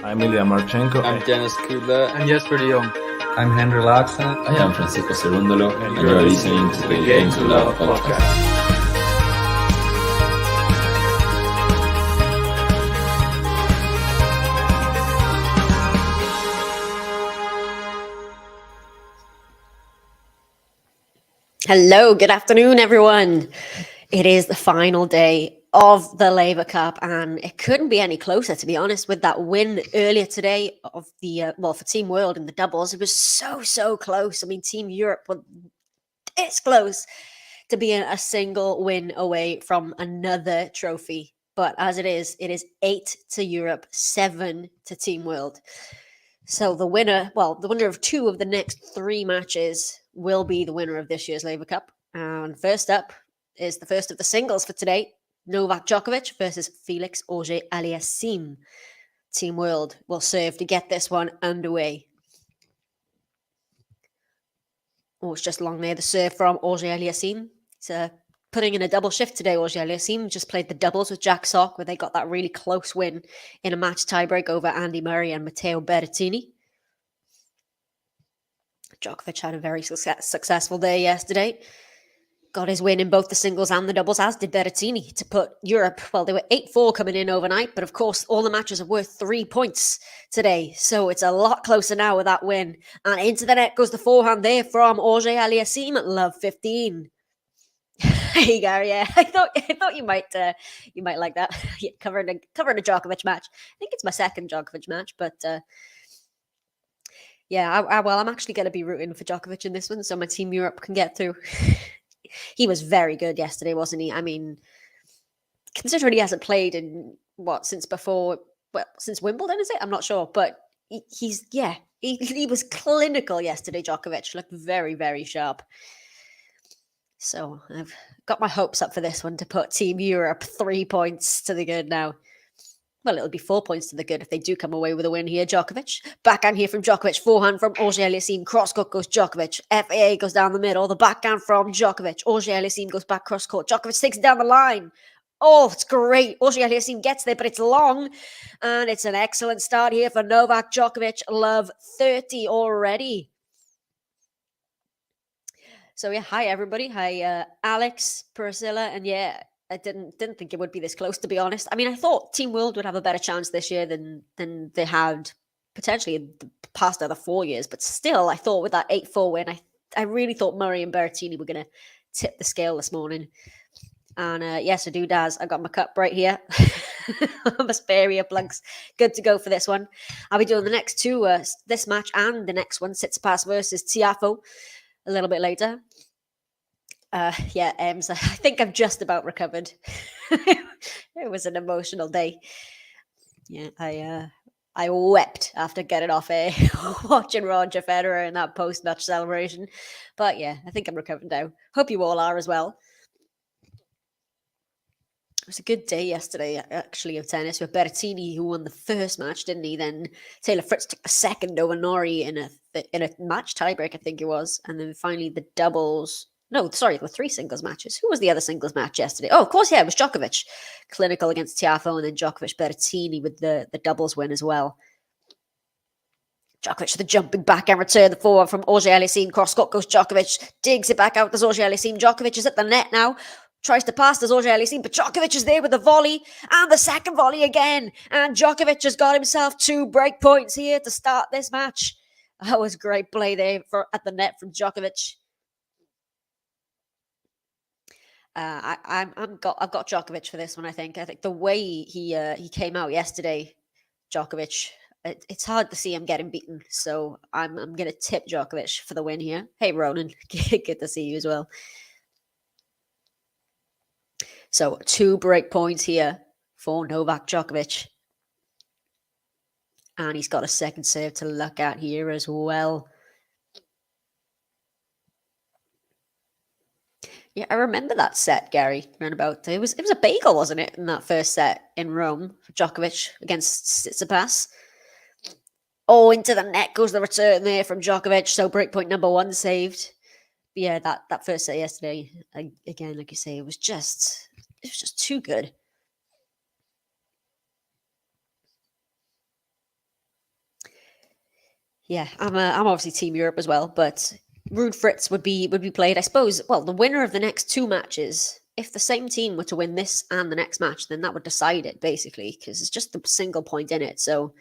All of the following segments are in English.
I'm Ilya Marchenko. I'm Dennis Kudla. I'm Jesper de Jong. I'm Henry Laxon. I am Francisco Cerundolo, and you are listening to the Game to Love podcast. Hello, good afternoon, everyone. It is the final day of the Laver Cup, and it couldn't be any closer, to be honest, with that win earlier today of the, for Team World in the doubles. It was so close. I mean, Team Europe was this close to being a single win away from another trophy. But as it is 8 to Europe, 7 to Team World. So the winner of 2 of the next 3 matches will be the winner of this year's Laver Cup. And first up is the first of the singles for today. Novak Djokovic versus Felix Auger-Aliassime. Team World will serve to get this one underway. Oh, it's just long there, the serve from Auger-Aliassime. He's putting in a double shift today. Auger-Aliassime just played the doubles with Jack Sock, where they got that really close win in a match tiebreak over Andy Murray and Matteo Berrettini. Djokovic had a very successful day yesterday. Got his win in both the singles and the doubles, as did Berrettini, to put Europe, well, they were 8-4 coming in overnight, but of course, all the matches are worth 3 points today, so it's a lot closer now with that win. And into the net goes the forehand there from Auger-Aliassime at love 15. Hey, Gary, yeah, I thought you might like that. Yeah, covering a Djokovic match. I think it's my second Djokovic match, but... Yeah, I'm actually going to be rooting for Djokovic in this one, so my Team Europe can get through. He was very good yesterday, wasn't he? I mean, considering he hasn't played in, since Wimbledon, is it? I'm not sure, but he was clinical yesterday, Djokovic. Looked very, very sharp. So I've got my hopes up for this one to put Team Europe 3 points to the good now. Well, it'll be 4 points to the good if they do come away with a win here. Djokovic. Backhand here from Djokovic. Forehand from Auger-Aliassime. Cross-court goes Djokovic. FAA goes down the middle. The backhand from Djokovic. Auger-Aliassime goes back cross-court. Djokovic takes it down the line. Oh, it's great. Auger-Aliassime gets there, but it's long. And it's an excellent start here for Novak Djokovic. Love 30 already. So, yeah, hi, everybody. Hi, Alex, Priscilla, and yeah... I didn't think it would be this close, to be honest. I mean, I thought Team World would have a better chance this year than they had potentially in the past other 4 years. But still, I thought with that 8-4 win, I really thought Murray and Berrettini were going to tip the scale this morning. And yes, I do, Daz. I got my cup right here. I'm a Asperia plugs. Good to go for this one. I'll be doing the next 2, this match and the next one, Tsitsipas versus Tiafoe, a little bit later. Yeah, Ems, I think I've just about recovered. It was an emotional day. Yeah, I wept after getting off air watching Roger Federer in that post-match celebration. But yeah, I think I'm recovered now. Hope you all are as well. It was a good day yesterday, actually, of tennis with Berrettini, who won the first match, didn't he? Then Taylor Fritz took the second over Norrie in a match tiebreak, I think it was. And then finally the doubles... No, sorry, there were 3 singles matches. Who was the other singles match yesterday? Oh, of course, yeah, it was Djokovic. Clinical against Tiafoe, and then Djokovic Berrettini with the doubles win as well. Djokovic, the jumping back and return, the forward from Auger-Aliassime. Cross-court goes Djokovic, digs it back out. There's Auger-Aliassime. Djokovic is at the net now. Tries to pass, there's Auger-Aliassime, but Djokovic is there with the volley, and the second volley again. And Djokovic has got himself 2 break points here to start this match. That was great play there at the net from Djokovic. I've got Djokovic for this one. I think the way he came out yesterday, Djokovic, it's hard to see him getting beaten. So I'm going to tip Djokovic for the win here. Hey Ronan, good to see you as well. So 2 break points here for Novak Djokovic, and he's got a second serve to look at here as well. Yeah, I remember that set, Gary. Around about it was a bagel, wasn't it, in that first set in Rome for Djokovic against Tsitsipas? Oh, into the net goes the return there from Djokovic. So breakpoint number 1 saved. But yeah, that first set yesterday, again, like you say, it was just too good. Yeah, I'm obviously Team Europe as well, but Ruud Fritz would be played, I suppose. Well, the winner of the next two matches, if the same team were to win this and the next match, then that would decide it basically, because it's just a single point in it. So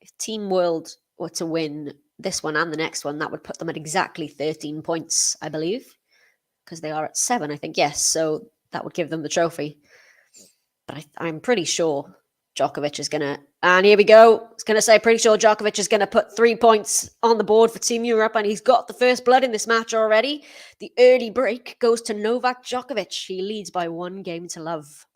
if Team World were to win this one and the next one, that would put them at exactly 13 points, I believe, because they are at 7, I think. Yes, so that would give them the trophy. But I'm pretty sure Djokovic is going to... And here we go. I was going to say, pretty sure Djokovic is going to put 3 points on the board for Team Europe, and he's got the first blood in this match already. The early break goes to Novak Djokovic. He leads by 1 game to love.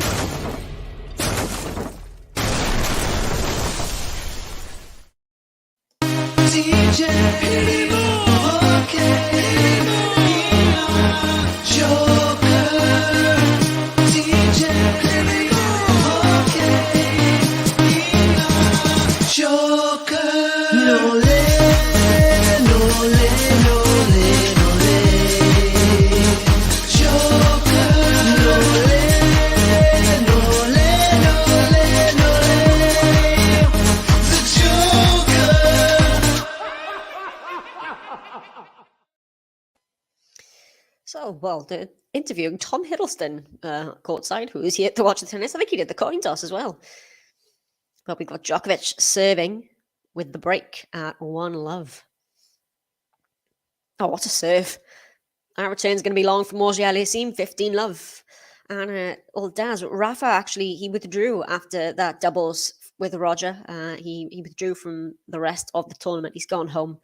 So, well, interviewing Tom Hiddleston courtside, who was here to watch the tennis. I think he did the coin toss as well. But we got Djokovic serving with the break at 1-love. Oh, what a serve. Our return's going to be long from Auger-Aliassime, 15-love. And Daz, Rafa actually, he withdrew after that doubles with Roger. He withdrew from the rest of the tournament. He's gone home.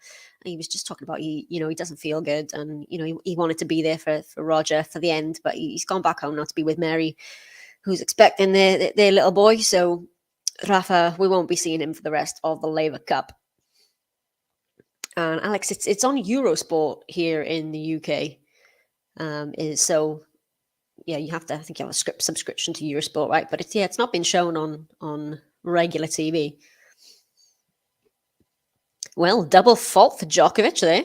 He was just talking about, he doesn't feel good. And, he wanted to be there for Roger for the end. But he's gone back home now to be with Mary, who's expecting their little boy. So Rafa, we won't be seeing him for the rest of the Laver Cup. And Alex, it's on Eurosport here in the UK. Yeah, you have to. I think you have a subscription to Eurosport, right? But it's not been shown on regular TV. Well, double fault for Djokovic there.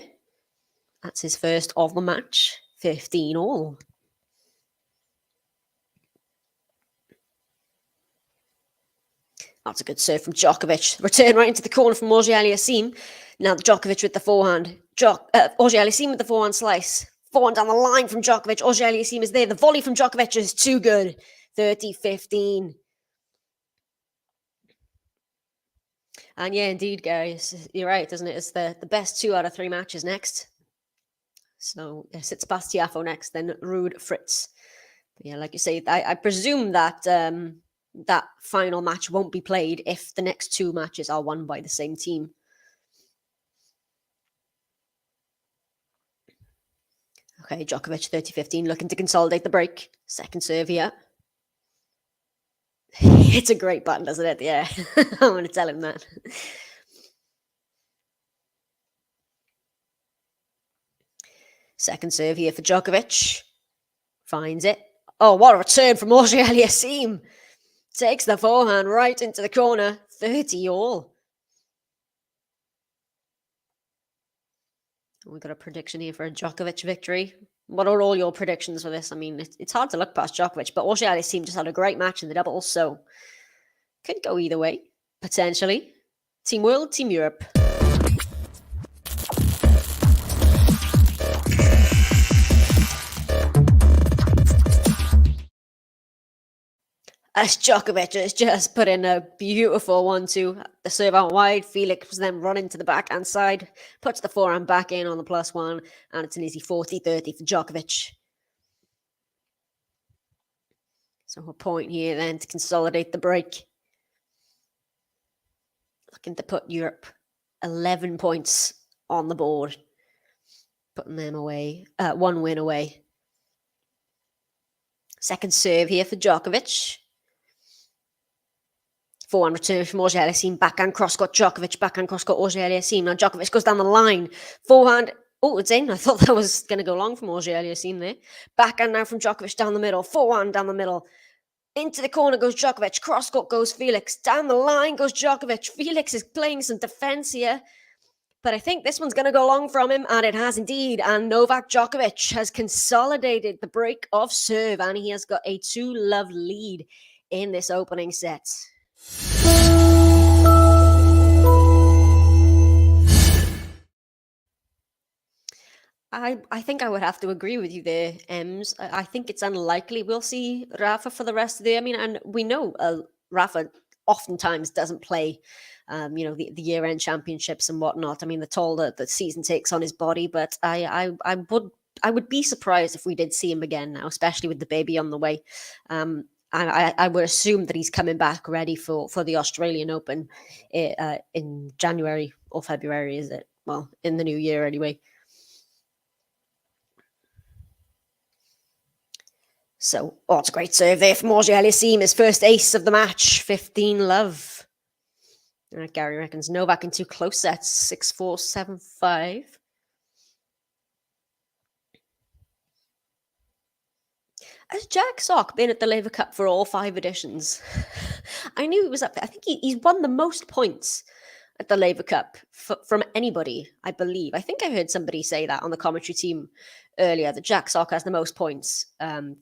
That's his first of the match. 15-all. That's a good serve from Djokovic. Return right into the corner from Auger-Aliassime. Now Djokovic with the forehand. Auger-Aliassime with the forehand slice. Forehand down the line from Djokovic. Auger-Aliassime is there. The volley from Djokovic is too good. 30-15. And yeah, indeed, guys, you're right, doesn't it? It's the best 2 out of 3 matches next. So yes, it's Bastiafo next, then Ruud Fritz. But yeah, like you say, I presume that that final match won't be played if the next 2 matches are won by the same team. Okay, Djokovic, 30-15, looking to consolidate the break. Second serve here. It's a great button, doesn't it? Yeah, I'm going to tell him that. Second serve here for Djokovic. Finds it. Oh, what a return from Auger-Aliassime. Takes the forehand right into the corner. 30-all. We got a prediction here for a Djokovic victory. What are all your predictions for this? I mean, it's hard to look past Djokovic, but Auger-Aliassime just had a great match in the doubles, so could go either way, potentially. Team World, Team Europe. As Djokovic has just put in a beautiful 1-2. The serve out wide. Felix was then running to the backhand side. Puts the forehand back in on the +1. And it's an easy 40-30 for Djokovic. So a point here then to consolidate the break. Looking to put Europe 11 points on the board. Putting them away. 1 win away. Second serve here for Djokovic. Forehand return from Auger-Aliassime. Backhand cross-court Djokovic. Backhand cross-court Auger-Aliassime. Now Djokovic goes down the line. Forehand. Oh, it's in. I thought that was going to go long from Auger-Aliassime there. Backhand now from Djokovic down the middle. Forehand down the middle. Into the corner goes Djokovic. Cross-court goes Felix. Down the line goes Djokovic. Felix is playing some defense here. But I think this one's going to go long from him. And it has indeed. And Novak Djokovic has consolidated the break of serve. And he has got a 2-love lead in this opening set. I think I would have to agree with you there, Ems. I think it's unlikely we'll see Rafa for the rest of the year. I mean, and we know Rafa oftentimes doesn't play, the year-end championships and whatnot. I mean, the toll that the season takes on his body, but I would be surprised if we did see him again now, especially with the baby on the way. And I would assume that he's coming back ready for the Australian Open in January or February, is it? Well, in the new year anyway. So, it's a great serve there from Auger-Aliassime, his first ace of the match, 15-love. Gary reckons Novak in 2 close sets, 6-4, 7-5. Has Jack Sock been at the Laver Cup for all 5 editions? I knew he was up there. I think he's won the most points at the Laver Cup from anybody, I believe. I think I heard somebody say that on the commentary team earlier, that Jack Sock has the most points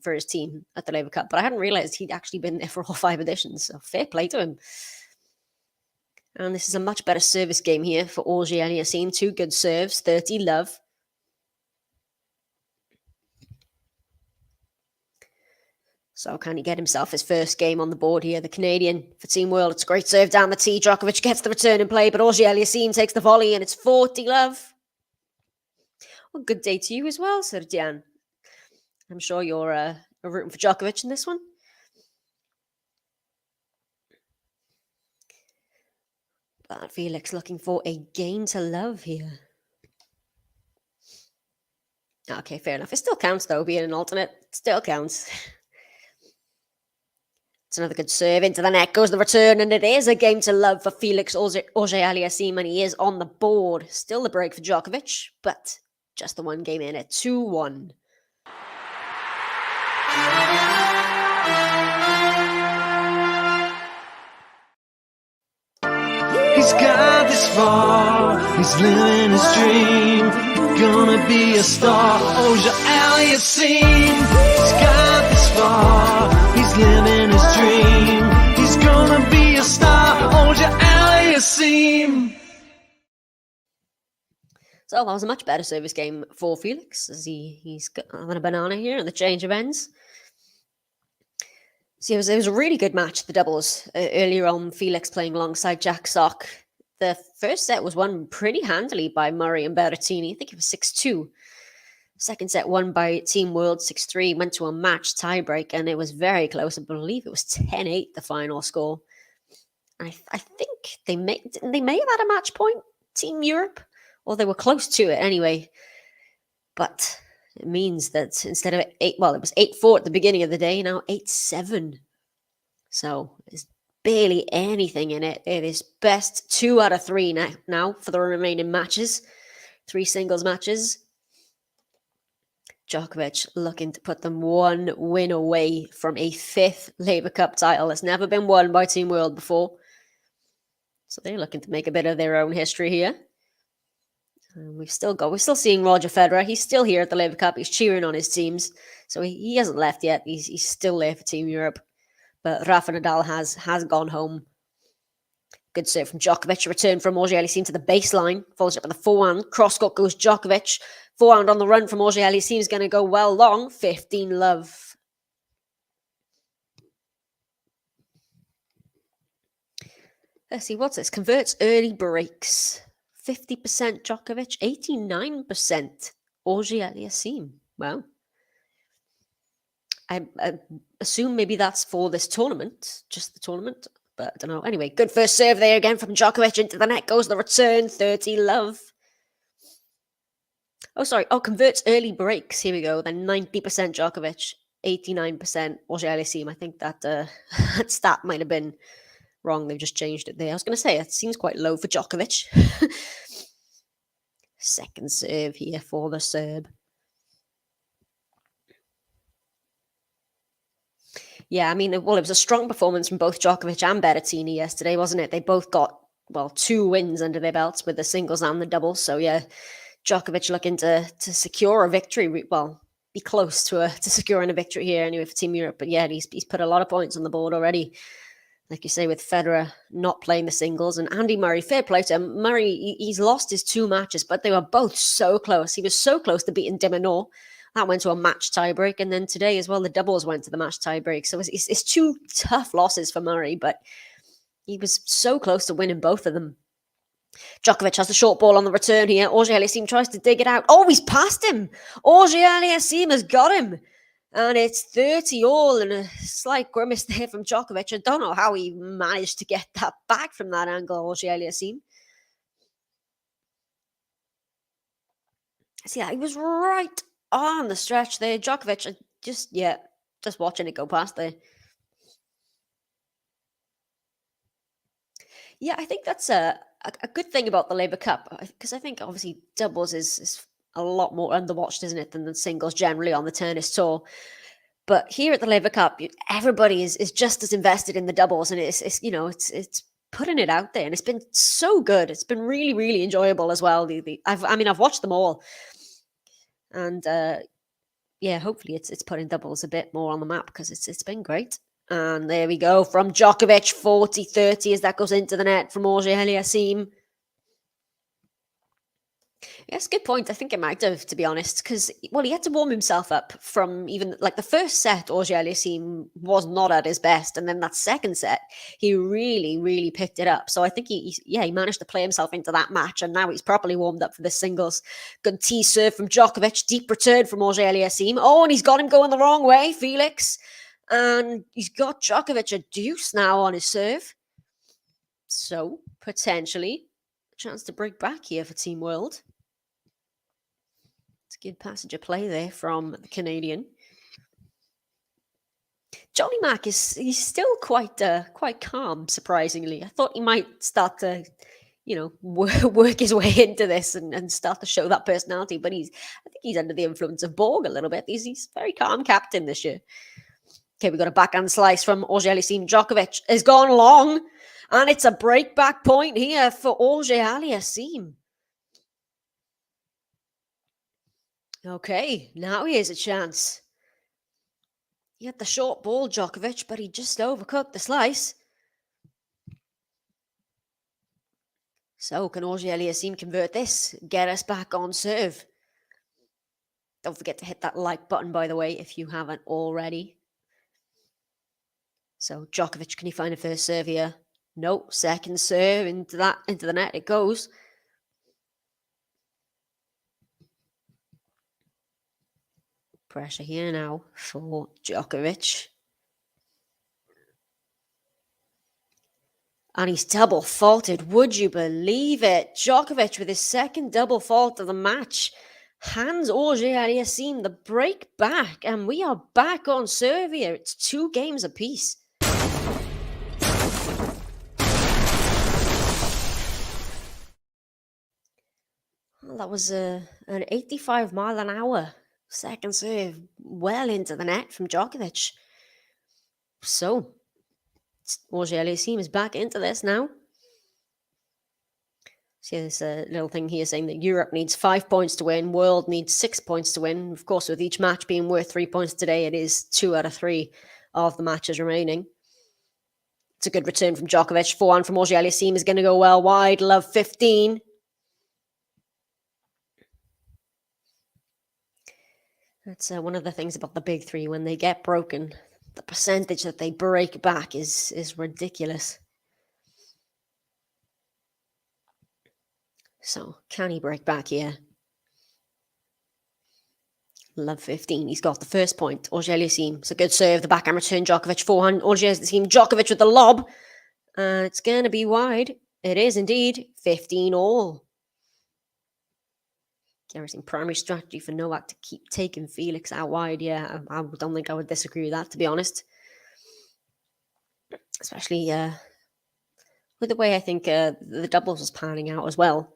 for his team at the Laver Cup, but I hadn't realised he'd actually been there for all 5 editions, so fair play to him. And this is a much better service game here for Auger-Aliassime. 2 good serves, 30-love. So can he get himself his first game on the board here? The Canadian for Team World. It's a great serve down the tee. Djokovic gets the return in play, but Auger-Aliassime takes the volley, and it's 40-love. Well, good day to you as well, Sir Dian. I'm sure you're rooting for Djokovic in this one. But Felix looking for a game to love here. Okay, fair enough. It still counts, though, being an alternate. It still counts. It's another good serve into the net. Goes the return, and it is a game to love for Felix Auger-Aliassime, and he is on the board. Still the break for Djokovic, but just the one game in at 2-1. He's got this far, he's living his dream. Gonna be a star, Auger-Aliassime. He's got this far, he's living his dream. He's gonna be a star, Auger-Aliassime. So that was a much better service game for Felix, as he's having a banana here in the change of ends. So it was a really good match, the doubles. Earlier on, Felix playing alongside Jack Sock. The first set was won pretty handily by Murray and Berrettini. I think it was 6-2. Second set won by Team World 6-3. Went to a match tiebreak, and it was very close. I believe it was 10-8, the final score. I think they may have had a match point, Team Europe, or they were close to it anyway. But it means that instead of it was 8-4 at the beginning of the day, now 8-7. So there's barely anything in it. It is best 2 out of 3 now for the remaining matches. 3 singles matches. Djokovic looking to put them 1 win away from a 5th Laver Cup title. That's never been won by Team World before. So they're looking to make a bit of their own history here. And we're still seeing Roger Federer. He's still here at the Laver Cup. He's cheering on his teams. So he hasn't left yet. He's still there for Team Europe. But Rafa Nadal has gone home. Good serve from Djokovic. A return from Auger-Aliassime to the baseline. Follows up with a forehand. Cross-court goes Djokovic. Forehand on the run from Auger-Aliassime is going to go well long. 15-love. Let's see, what's this? Converts early breaks. 50% Djokovic, 89% Auger-Aliassime. Wow. I assume maybe that's for this tournament, just the tournament, but I don't know. Anyway, good first serve there again from Djokovic. Into the net goes the return, 30-love. Oh, sorry. Oh, converts early breaks. Here we go. Then 90% Djokovic, 89% Auger-Aliassime. I think that, that stat might have been wrong. They've just changed it there. I was going to say, it seems quite low for Djokovic. Second serve here for the Serb. Yeah, I mean, well, it was a strong performance from both Djokovic and Berrettini yesterday, wasn't it? They both got, 2 wins under their belts with the singles and the doubles. So, yeah, Djokovic looking to secure a victory. Well, be close to securing a victory here anyway for Team Europe. But, yeah, he's put a lot of points on the board already. like you say, with Federer not playing the singles, and Andy Murray, fair play to him. Murray, he's lost his 2 matches, but they were both so close. He was so close to beating de Minaur. That went to a match tiebreak, and then today as well, the doubles went to the match tiebreak. So it's 2 tough losses for Murray, but he was so close to winning both of them. Djokovic has the short ball on the return here. Auger-Aliassime tries to dig it out. Oh, he's passed him. Auger-Aliassime has got him. And it's 30 all, and a slight grimace there from Djokovic. I don't know how he managed to get that back from that angle, Auger-Aliassime. See, he was right on the stretch there. Djokovic, just watching it go past there. Yeah, I think that's a good thing about the Laver Cup, because I think obviously doubles is a lot more underwatched, isn't it, than the singles generally on the tennis tour. But here at the Laver Cup, everybody is just as invested in the doubles, and it's putting it out there, and it's been so good. It's been really, really enjoyable as well. I've watched them all, and hopefully it's putting doubles a bit more on the map, because it's been great. And there we go from Djokovic, 40-30 as that goes into the net from Auger-Aliassime. Yes, good point. I think it might have, to be honest, because, well, he had to warm himself up from even, like, the first set, Auger-Aliassime was not at his best, and then that second set, he really, really picked it up. So I think he managed to play himself into that match, and now he's properly warmed up for the singles. Good tee serve from Djokovic, deep return from Auger-Aliassime. Oh, and he's got him going the wrong way, Felix. And he's got Djokovic a deuce now on his serve. So, potentially, a chance to break back here for Team World. It's a good passage of play there from the Canadian. Johnny Mac he's still quite calm, surprisingly. I thought he might start to, work his way into this and start to show that personality. But I think he's under the influence of Borg a little bit. He's very calm captain this year. Okay, we got a backhand slice from Auger-Aliassime. Djokovic has gone long, and it's a breakback point here for Auger-Aliassime. Okay, now he has a chance. He had the short ball, Djokovic, but he just overcooked the slice. So, can Auger-Aliassime convert this? Get us back on serve. Don't forget to hit that like button, by the way, if you haven't already. So Djokovic, can he find a first serve here? No, second serve into the net it goes. Pressure here now for Djokovic. And he's double faulted. Would you believe it? Djokovic with his second double fault of the match hands Auger-Aliassime the break back, and we are back on serve here. It's 2 games apiece. Well, that was an 85-mile-an-hour second serve well into the net from Djokovic. So, Auger-Aliassime is back into this now. See, there's a little thing here saying that Europe needs 5 points to win, World needs 6 points to win. Of course, with each match being worth 3 points today, it is 2 out of 3 of the matches remaining. It's a good return from Djokovic. Forehand from Auger-Aliassime is going to go well wide. Love 15. That's one of the things about the big three. When they get broken, the percentage that they break back is ridiculous. So, can he break back here? Love 15. He's got the first point. Auger-Aliassime. It's a good serve. The backhand return. Djokovic forehand. Auger-Aliassime. Djokovic with the lob. It's going to be wide. It is indeed. 15 all. Everything primary strategy for Novak to keep taking Felix out wide. Yeah, I don't think I would disagree with that, to be honest. Especially with the way I think the doubles was panning out as well.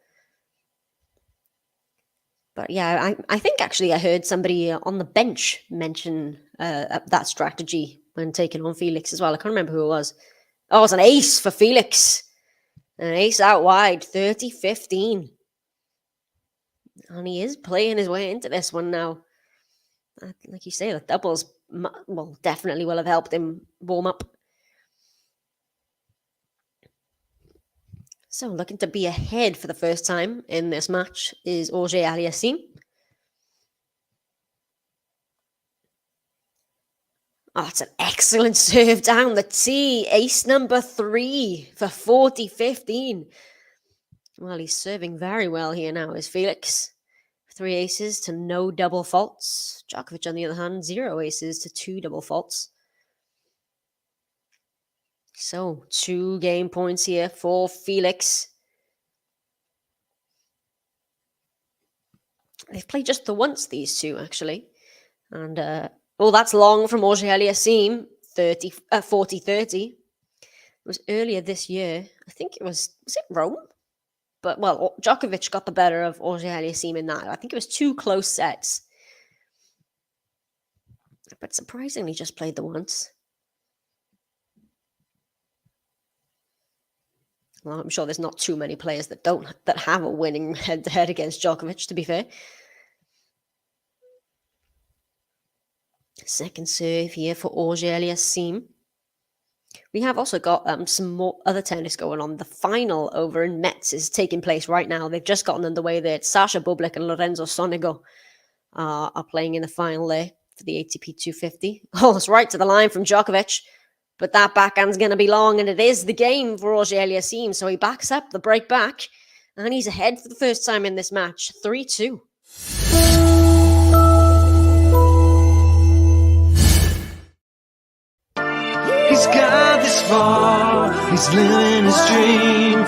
But yeah, I think actually I heard somebody on the bench mention that strategy when taking on Felix as well. I can't remember who it was. Oh, it was an ace for Felix. An ace out wide, 30-15. And he is playing his way into this one now. Like you say, the doubles definitely will have helped him warm up. So looking to be ahead for the first time in this match is Auger-Aliassime. Oh, it's an excellent serve down the tee. Ace number 3 for 40-15. Well, he's serving very well here now, is Felix. 3 aces to no double faults. Djokovic, on the other hand, 0 aces to 2 double faults. So, 2 game points here for Felix. They've played just the once, these two, actually. And, that's long from Auger-Aliassime, 40-30. It was earlier this year. I think was it Rome? But, well, Djokovic got the better of Auger-Aliassime in that. I think it was 2 close sets. But surprisingly, just played the once. Well, I'm sure there's not too many players that have a winning head-to-head against Djokovic, to be fair. Second serve here for Auger-Aliassime. We have also got some more other tennis going on. The final over in Metz is taking place right now. They've just gotten underway there. Sasha Bublik and Lorenzo Sonego are playing in the final there for the ATP 250. Oh, it's right to the line from Djokovic. But that backhand's going to be long, and it is the game for Auger-Aliassime. So he backs up the break back, and he's ahead for the first time in this match, 3-2. He's got this far, he's living his dream.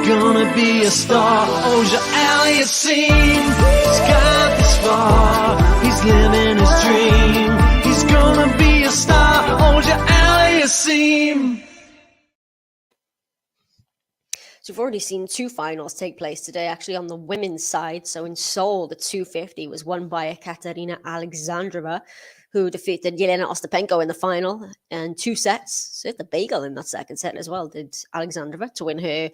Gonna be a star, Auger-Aliassime. He's got this far, he's living his dream. He's gonna be a star, Auger-Aliassime. So we've already seen 2 finals take place today, actually on the women's side. So in Seoul, the 250 was won by Ekaterina Alexandrova, who defeated Yelena Ostapenko in the final in 2 sets. So the bagel in that second set as well, did Alexandrova, to win her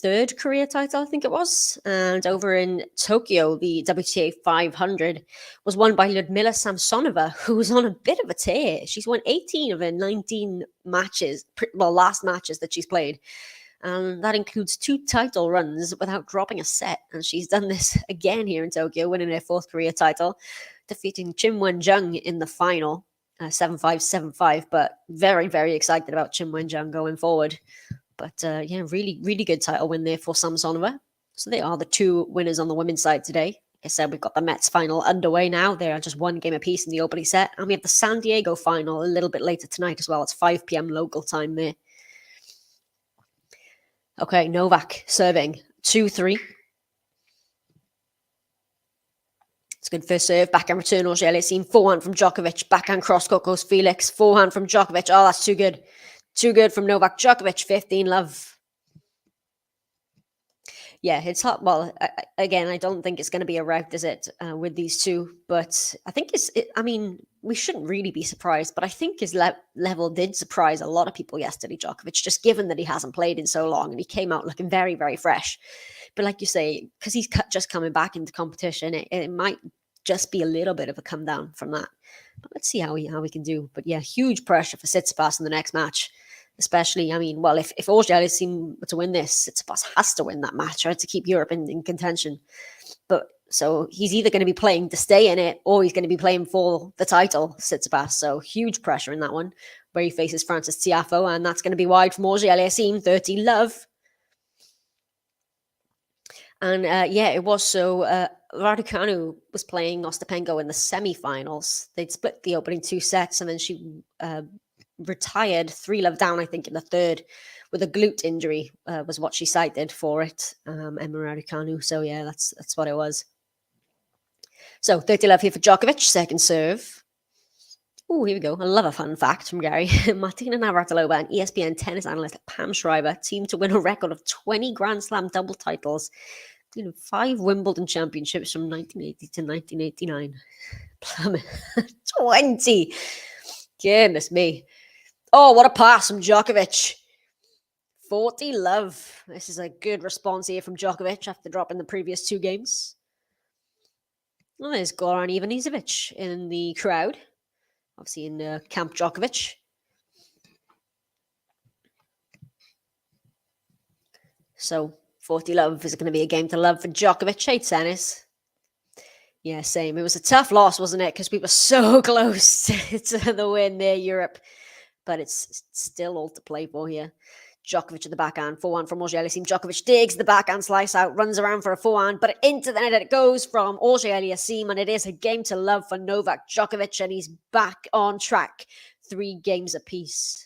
3rd career title, I think it was. And over in Tokyo, the WTA 500 was won by Lyudmila Samsonova, who was on a bit of a tear. She's won 18 of her 19 matches, last matches that she's played. And that includes 2 title runs without dropping a set. And she's done this again here in Tokyo, winning her 4th career title, defeating Qin Wenjung in the final, 7-5, 7-5. But very, very excited about Qin Wenjung going forward. But really, really good title win there for Samsonova. So they are the 2 winners on the women's side today. Like I said, we've got the Mets final underway now. They are just 1 game apiece in the opening set. And we have the San Diego final a little bit later tonight as well. It's 5 p.m. local time there. Okay, Novak serving 2-3. It's a good first serve. Backhand return, Auger-Aliassime. Forehand from Djokovic. Backhand cross-court goes Felix. Forehand from Djokovic. Oh, that's too good. Too good from Novak Djokovic. 15-love. Yeah, it's hot. Well, again, I don't think it's going to be a rout, is it, with these two? But I think we shouldn't really be surprised. But I think his level did surprise a lot of people yesterday, Djokovic, just given that he hasn't played in so long and he came out looking very, very fresh. But like you say, because he's just coming back into competition, it might just be a little bit of a come down from that. But let's see how we can do. But yeah, huge pressure for Tsitsipas in the next match. Especially, if Auger-Aliassime were to win this, Tsitsipas has to win that match, right, to keep Europe in contention. But so he's either going to be playing to stay in it or he's going to be playing for the title, Tsitsipas. So huge pressure in that one, where he faces Francis Tiafoe, and that's going to be wide from Auger-Aliassime, 30-love. And it was so. Raducanu was playing Ostapenko in the semi-finals. They'd split the opening 2 sets, and then she retired 3-love down, I think, in the 3rd with a glute injury was what she cited for it, Emma Raducanu. So yeah, that's what it was. So 30-love here for Djokovic, second serve. Oh, here we go. I love a fun fact from Gary. Martina Navratilova and ESPN tennis analyst Pam Shriver teamed to win a record of 20 Grand Slam double titles, 5 Wimbledon championships from 1980 to 1989. 20! Goodness me. Oh, what a pass from Djokovic. 40-love. This is a good response here from Djokovic after dropping the previous 2 games. Well, there's Goran Ivanisevic in the crowd. Obviously in Camp Djokovic. So 40 love is going to be a game to love for Djokovic. Hey, tennis. Yeah, same. It was a tough loss, wasn't it? Because we were so close to the win there, Europe. But it's still all to play for here. Djokovic at the backhand, forehand from Auger-Aliassime. Djokovic digs the backhand slice out, runs around for a forehand, but into the net it goes from Auger-Aliassime, and it is a game to love for Novak Djokovic, and he's back on track. 3 games apiece.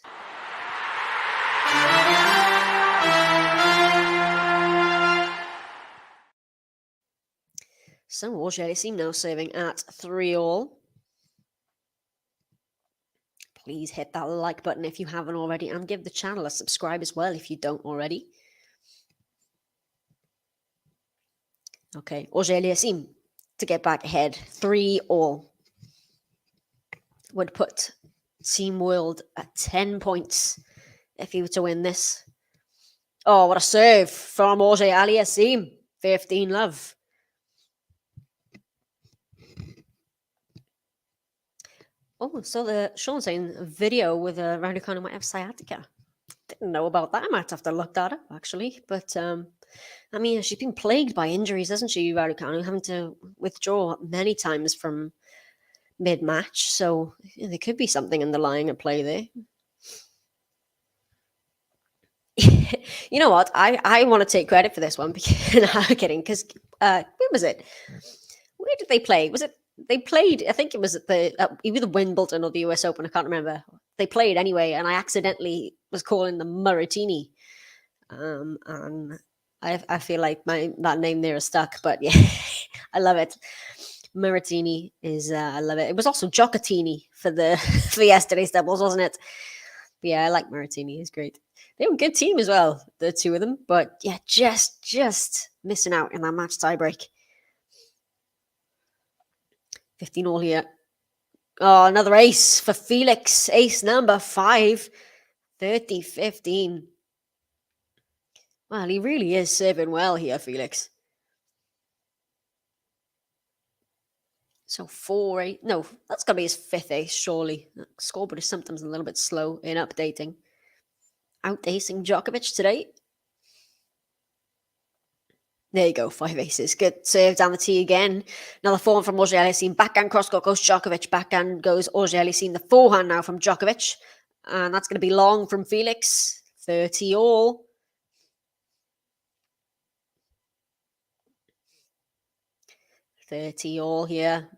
So Auger-Aliassime now serving at 3-all. Please hit that like button if you haven't already, and give the channel a subscribe as well if you don't already. Okay, Auger-Aliassime to get back ahead. 3-all. Would put Team World at 10 points if he were to win this. Oh, what a serve from Auger-Aliassime. 15 love. Oh, so Sean saying a video with Raducanu might have sciatica. Didn't know about that. I might have to look that up, actually. But, I mean, she's been plagued by injuries, hasn't she, Raducanu? Having to withdraw many times from mid-match. So there could be something underlying at play there. You know what? I want to take credit for this one. No, I'm kidding. Because, where was it? Where did they play? Was it? They played, I think it was at either Wimbledon or the US Open, I can't remember. They played anyway, and I accidentally was calling them Maritini. And I feel like that name there is stuck, but yeah, I love it. Maritini is, I love it. It was also Giocattini for yesterday's doubles, wasn't it? But yeah, I like Maritini, he's great. They were a good team as well, the two of them, but yeah, just missing out in that match tiebreak. 15-all here. Oh, another ace for Felix. Ace number 5. 30-15. Well, he really is serving well here, Felix. So 4-8. No, that's got to be his 5th ace, surely. Scoreboard is sometimes a little bit slow in updating. Out-acing Djokovic today. There you go, 5 aces. Good serve down the tee again. Another forehand from Auger-Aliassime. Backhand cross-court goes Djokovic. Backhand goes Auger-Aliassime. The forehand now from Djokovic. And that's going to be long from Felix. 30-all. All here.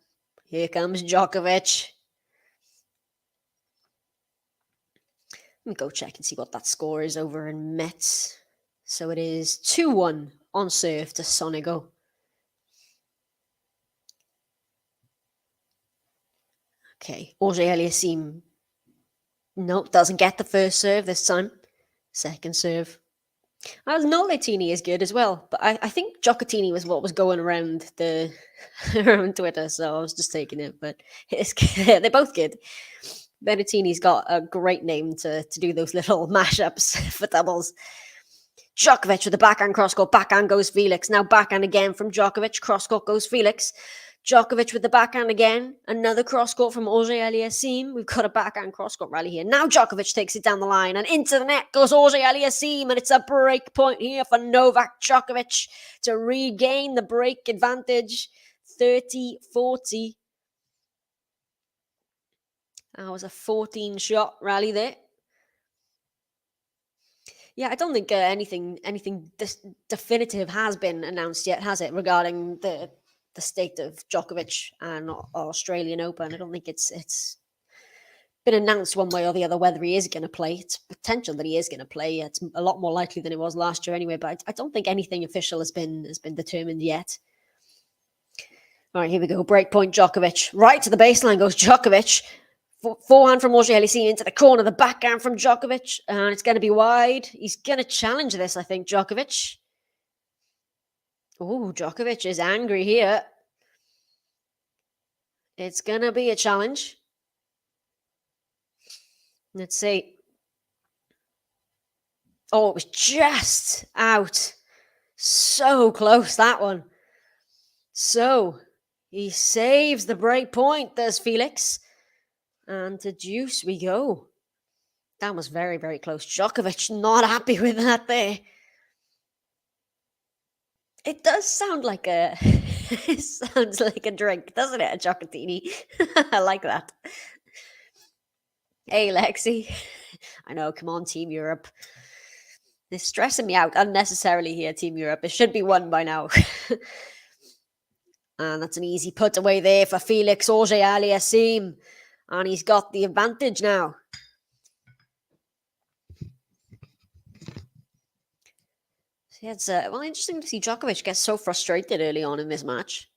Here comes Djokovic. Let me go check and see what that score is over in Metz. So it is 2-1 on serve to Sonego. Okay, Auger-Aliassime. Nope, doesn't get the first serve this time. Second serve. Nolatini is good as well, but I think Giocattini was what was going around around Twitter, so I was just taking it. But they're both good. Berrettini's got a great name to do those little mashups for doubles. Djokovic with the backhand cross-court. Backhand goes Felix. Now backhand again from Djokovic. Cross-court goes Felix. Djokovic with the backhand again. Another cross-court from Auger-Aliassime. We've got a backhand cross-court rally here. Now Djokovic takes it down the line. And into the net goes Auger-Aliassime. And it's a break point here for Novak Djokovic to regain the break advantage. 30-40. That was a 14-shot rally there. Yeah, I don't think anything definitive has been announced yet, has it, regarding the state of Djokovic and Australian Open? I don't think it's been announced one way or the other whether he is going to play. It's potential that he is going to play. It's a lot more likely than it was last year anyway, but I don't think anything official has been determined yet. All right, here we go. Breakpoint Djokovic. Right to the baseline goes Djokovic. Forehand from Auger-Aliassime into the corner. The backhand from Djokovic. And it's going to be wide. He's going to challenge this, I think, Djokovic. Oh, Djokovic is angry here. It's going to be a challenge. Let's see. Oh, it was just out. So close, that one. So, he saves the break point. There's Felix. And to deuce we go. That was very, very close. Djokovic not happy with that there. It does sound like a it sounds like a drink, doesn't it? A chocolatini. I like that. Hey, Lexi. I know, come on, Team Europe. They're stressing me out unnecessarily here, Team Europe. It should be won by now. And that's an easy put away there for Felix Auger-Aliassime. And he's got the advantage now. So yeah, it's interesting to see Djokovic get so frustrated early on in this match.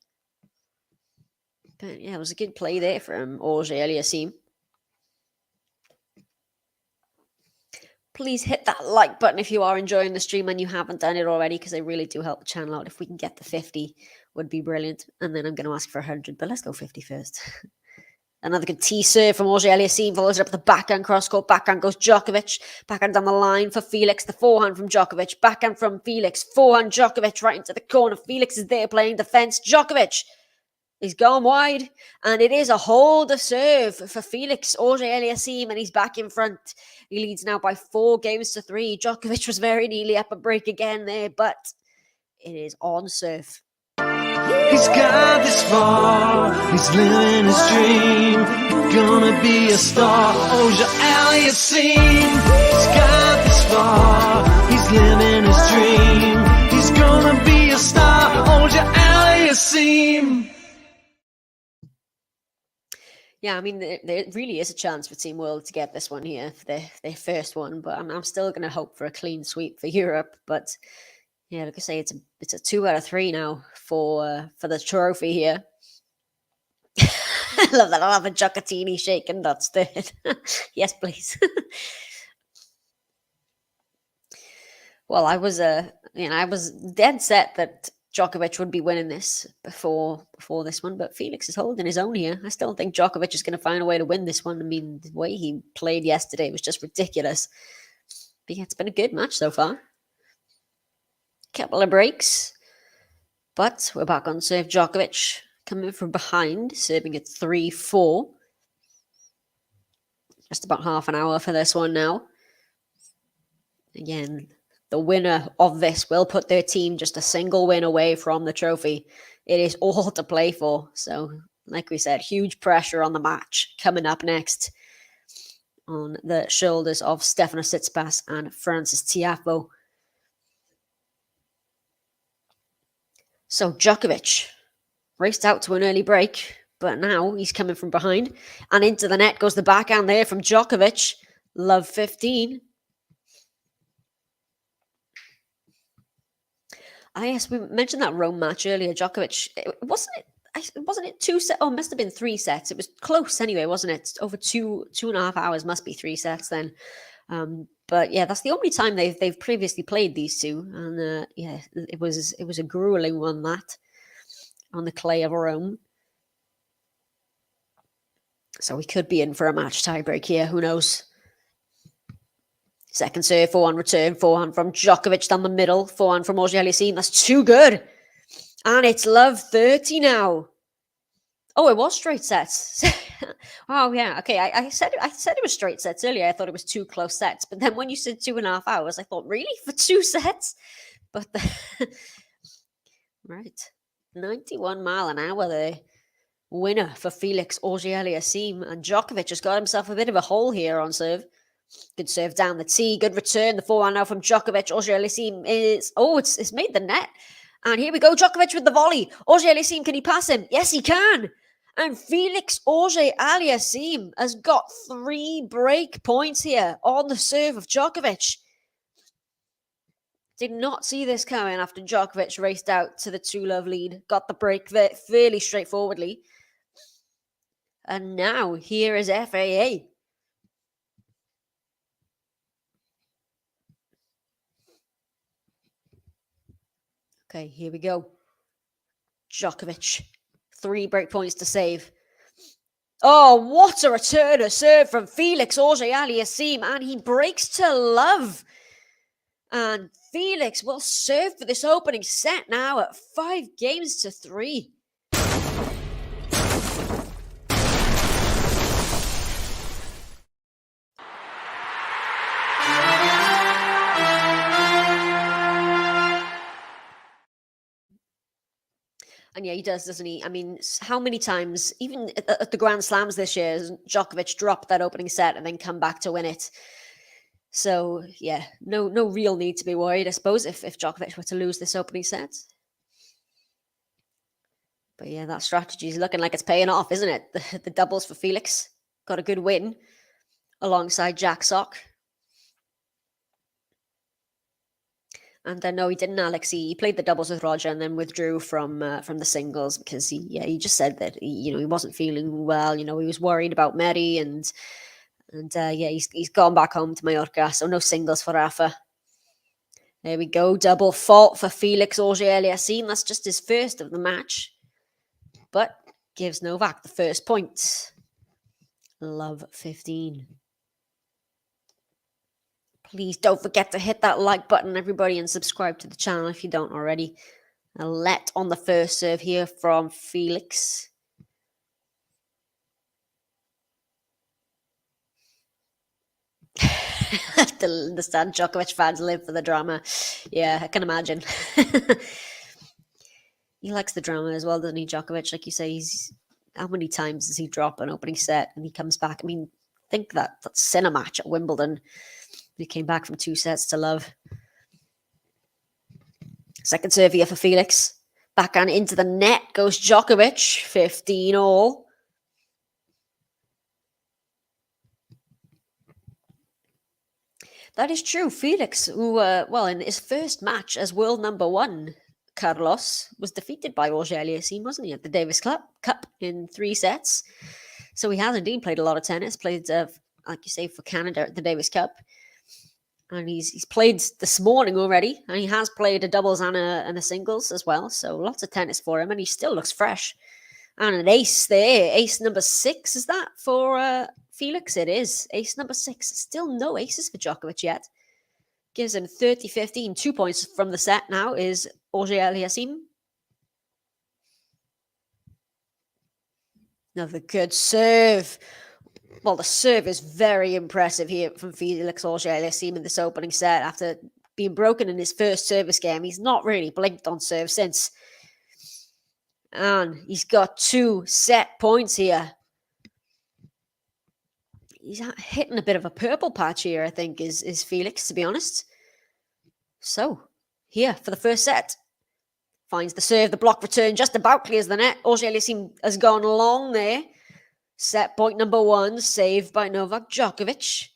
But yeah, it was a good play there from Auger-Aliassime. Please hit that like button if you are enjoying the stream and you haven't done it already, because they really do help the channel out. If we can get to 50, would be brilliant. And then I'm going to ask for 100, but let's go 50 first. Another good tee serve from Auger-Aliassime, follows it up the backhand, cross-court, backhand goes Djokovic. Backhand down the line for Felix, the forehand from Djokovic. Backhand from Felix, forehand Djokovic right into the corner. Felix is there playing defense. Djokovic, he's gone wide, and it is a hold of serve for Felix Auger-Aliassime, and he's back in front. He leads now by 4 games to 3. Djokovic was very nearly up a break again there, but it is on serve. He's got this far, he's living his dream. Gonna be a star, Auger-Aliassime. He's got this far, he's living his dream. He's gonna be a star, Auger-Aliassime. Yeah, I mean, there really is a chance for Team World to get this one here, for their first one, but I'm still going to hope for a clean sweep for Europe. But yeah, like I say, it's a 2 out of 3 now for the trophy here. I love that. I'll have a Chocolatini shaken. That's it. Yes, please. Well, I was dead set that Djokovic would be winning this before this one, but Felix is holding his own here. I still think Djokovic is going to find a way to win this one. I mean, the way he played yesterday was just ridiculous. But yeah, it's been a good match so far. Couple of breaks, but we're back on serve. Djokovic coming from behind, serving at 3-4. Just about half an hour for this one now. Again, the winner of this will put their team just a single win away from the trophy. It is all to play for. So, like we said, huge pressure on the match coming up next on the shoulders of Stefanos Tsitsipas and Frances Tiafoe. So Djokovic raced out to an early break, but now he's coming from behind. And into the net goes the backhand there from Djokovic. Love 15. Yes, we mentioned that Rome match earlier. Djokovic, wasn't it 2 sets? Oh, it must have been 3 sets. It was close anyway, wasn't it? Over 2.5 hours, must be 3 sets then. But yeah, that's the only time they've previously played these two, and yeah, it was a grueling one, that on the clay of Rome. So we could be in for a match tiebreak here. Who knows? Second serve, forehand return, forehand from Djokovic down the middle, forehand from Auger-Aliassime. That's too good. And it's love 30 now. Oh, it was straight sets. Oh, yeah. Okay, I said it was straight sets earlier. I thought it was 2 close sets. But then when you said 2.5 hours, I thought, really? For 2 sets? But, right. 91 mile an hour there. Winner for Felix Auger-Aliassime. And Djokovic has got himself a bit of a hole here on serve. Good serve down the tee. Good return. The forehand now from Djokovic. Auger-Aliassime is... Oh, it's made the net. And here we go. Djokovic with the volley. Auger-Aliassime, can he pass him? Yes, he can. And Felix Auger-Aliassime has got 3 break points here on the serve of Djokovic. Did not see this coming after Djokovic raced out to the 2-love lead. Got the break there fairly straightforwardly. And now here is FAA. Okay, here we go. Djokovic. 3 break points to save. Oh, what a return of serve from Felix Auger-Aliassime. And he breaks to love. And Felix will serve for this opening set now at 5 games to 3. And yeah, he does, doesn't he? I mean, how many times, even at the Grand Slams this year, has Djokovic dropped that opening set and then come back to win it? So yeah, no real need to be worried, I suppose, if Djokovic were to lose this opening set. But yeah, that strategy is looking like it's paying off, isn't it? The doubles for Felix. Got a good win alongside Jack Sock. And no, he didn't, Alex. He played the doubles with Roger and then withdrew from the singles because he just said that he wasn't feeling well. He was worried about Mary and he's gone back home to Mallorca. So no singles for Rafa. There we go, double fault for Felix Auger-Aliassime. That's just his first of the match, but gives Novak the first point. Love 15. Please don't forget to hit that like button, everybody, and subscribe to the channel if you don't already. A let on the first serve here from Felix. To understand, Djokovic fans live for the drama. Yeah, I can imagine. He likes the drama as well, doesn't he, Djokovic? Like you say, how many times does he drop an opening set and he comes back? I mean, think that Sinner match at Wimbledon. He came back from 2 sets to love. Second serve here for Felix. Backhand into the net goes Djokovic. 15 all. That is true. Felix, who, in his first match as world number 1, Carlos, was defeated by Auger-Aliassime, wasn't he, at the Davis Cup in 3 sets. So he has indeed played a lot of tennis. Played, like you say, for Canada at the Davis Cup. And he's played this morning already, and he has played a doubles and a singles as well. So lots of tennis for him, and he still looks fresh. And an ace there, ace number 6, is that for Felix? It is, ace number 6. Still no aces for Djokovic yet. Gives him 30-15, 2 points from the set now is Auger-Aliassime. Another good serve. Well, the serve is very impressive here from Felix Auger-Aliassime in this opening set. After being broken in his first service game, he's not really blinked on serve since. And he's got 2 set points here. He's hitting a bit of a purple patch here, I think, is Felix, to be honest. So, here for the first set. Finds the serve, the block return just about clears the net. Auger-Aliassime has gone long there. Set point number 1, saved by Novak Djokovic.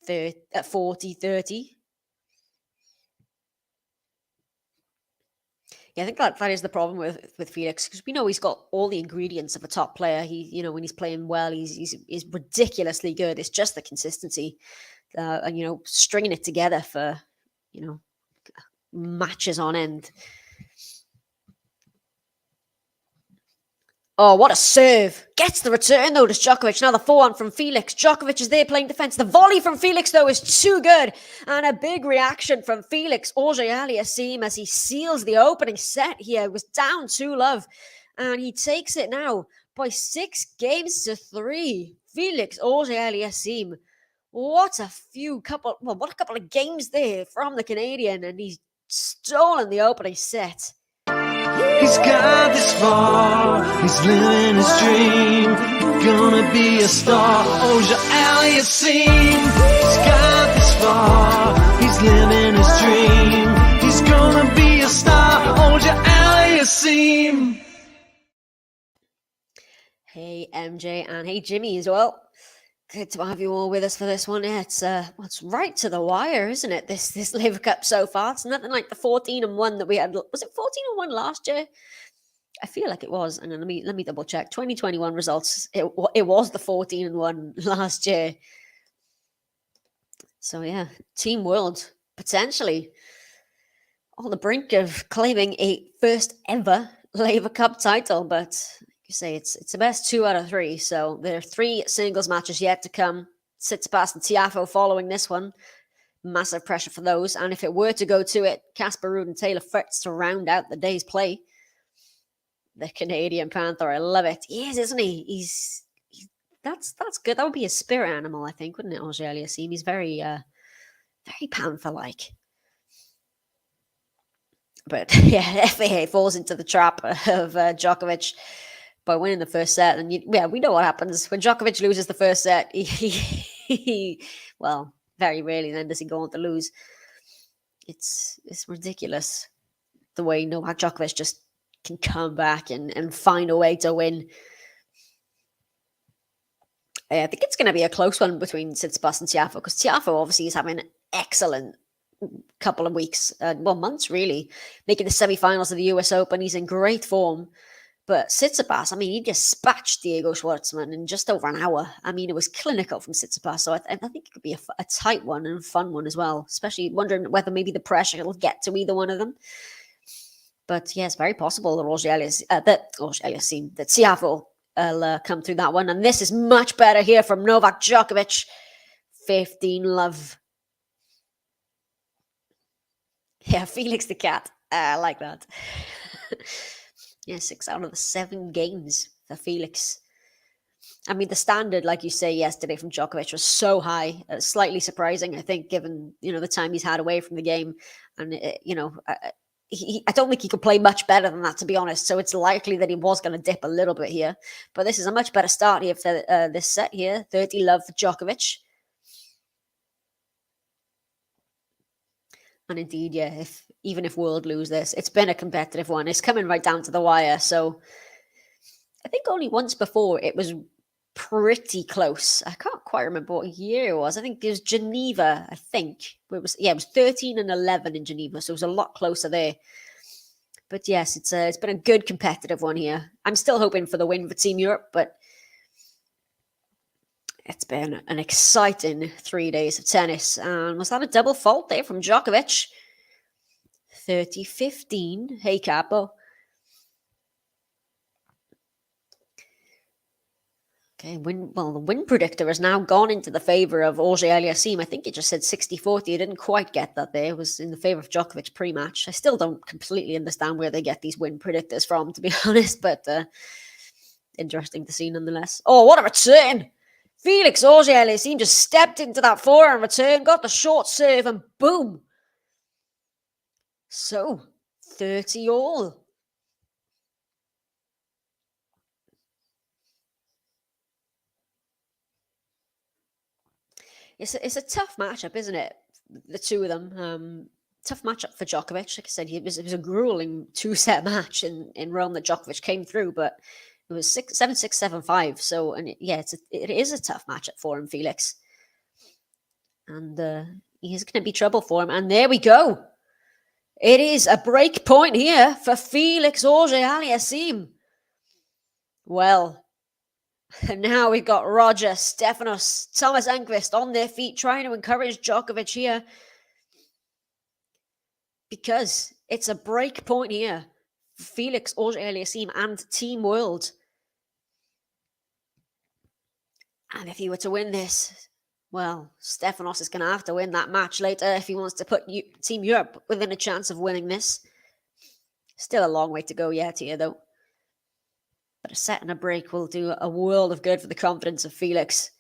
40-30. Yeah, I think that is the problem with Felix, because we know he's got all the ingredients of a top player. He, when he's playing well, he's ridiculously good. It's just the consistency, and stringing it together for matches on end. Oh, what a serve. Gets the return, though, to Djokovic. Now the forehand from Felix. Djokovic is there playing defense. The volley from Felix, though, is too good. And a big reaction from Felix Auger-Aliassime as he seals the opening set here. It was down 2-love. And he takes it now by 6-3. Felix Auger-Aliassime. What a couple of games there from the Canadian. And he's stolen the opening set. He's got this far, he's living his dream. Gonna be a star, Auger-Aliassime. He's got this far, he's living his dream. He's gonna be a star, Auger-Aliassime. Hey MJ and hey Jimmy as well. Good to have you all with us for this one. Yeah, it's right to the wire, isn't it? This Laver Cup so far. It's nothing like the 14-1 that we had. Was it 14-1 last year? I feel like it was. And let me double check. 2021 results. It was the 14-1 last year. So yeah, Team World potentially on the brink of claiming a first ever Laver Cup title, but you say it's the best 2 out of 3. So there are 3 singles matches yet to come. Tsitsipas and Tiafoe following this one. Massive pressure for those. And if it were to go to it, Casper Ruud and Taylor Fritz to round out the day's play. The Canadian Panther, I love it. He is, isn't he? That's good. That would be a spirit animal, I think, wouldn't it, Auger-Aliassime? He's very, very Panther-like. But yeah, FAA falls into the trap of Djokovic by winning the first set. And we know what happens when Djokovic loses the first set. Well, very rarely then does he go on to lose. It's ridiculous the way Novak Djokovic just can come back and find a way to win. I think it's going to be a close one between Tsitsipas and Tiafoe, because Tiafoe obviously is having an excellent couple of weeks, months really, making the semi-finals of the US Open. He's in great form. But Tsitsipas, I mean, he dispatched Diego Schwartzman in just over an hour. I mean, it was clinical from Tsitsipas. So I think it could be a tight one and a fun one as well, especially wondering whether maybe the pressure will get to either one of them. But yeah, it's very possible that Auger-Aliassime, that Tiafoe will come through that one. And this is much better here from Novak Djokovic. 15-love. Yeah, Felix the cat. I like that. Yeah, 6 out of the 7 games for Felix. I mean, the standard, like you say, yesterday from Djokovic was so high, slightly surprising, I think, given, the time he's had away from the game. And, I don't think he could play much better than that, to be honest. So it's likely that he was going to dip a little bit here. But this is a much better start here for this set here. 30-love for Djokovic. And indeed, yeah, even if World lose this, it's been a competitive one. It's coming right down to the wire. So I think only once before it was pretty close. I can't quite remember what year it was. I think it was Geneva, I think. It was 13 and 11 in Geneva. So it was a lot closer there. But yes, it's been a good competitive one here. I'm still hoping for the win for Team Europe, but it's been an exciting 3 days of tennis. And was that a double fault there from Djokovic? 30-15. Hey, Capo. Okay, the win predictor has now gone into the favor of Auger-Aliassime. I think it just said 60-40. I didn't quite get that there. It was in the favor of Djokovic pre-match. I still don't completely understand where they get these win predictors from, to be honest, but interesting to see nonetheless. Oh, what a return! Felix Auger-Aliassime just stepped into that forehand return, got the short serve, and boom! So, 30 all. It's a tough matchup, isn't it? The two of them. Tough matchup for Djokovic. Like I said, it was a grueling 2-set match in Rome that Djokovic came through, but it was 7-6, 7-5. So, and it is a tough matchup for him, Felix. And he's going to be trouble for him. And there we go. It is a break point here for Felix Auger-Aliassime. Well, and now we've got Roger, Stefanos, Thomas Enqvist on their feet trying to encourage Djokovic here. Because it's a break point here for Felix Auger-Aliassime and Team World. And if he were to win this, well, Stefanos is going to have to win that match later if he wants to put Team Europe within a chance of winning this. Still a long way to go yet here, though. But a set and a break will do a world of good for the confidence of Felix.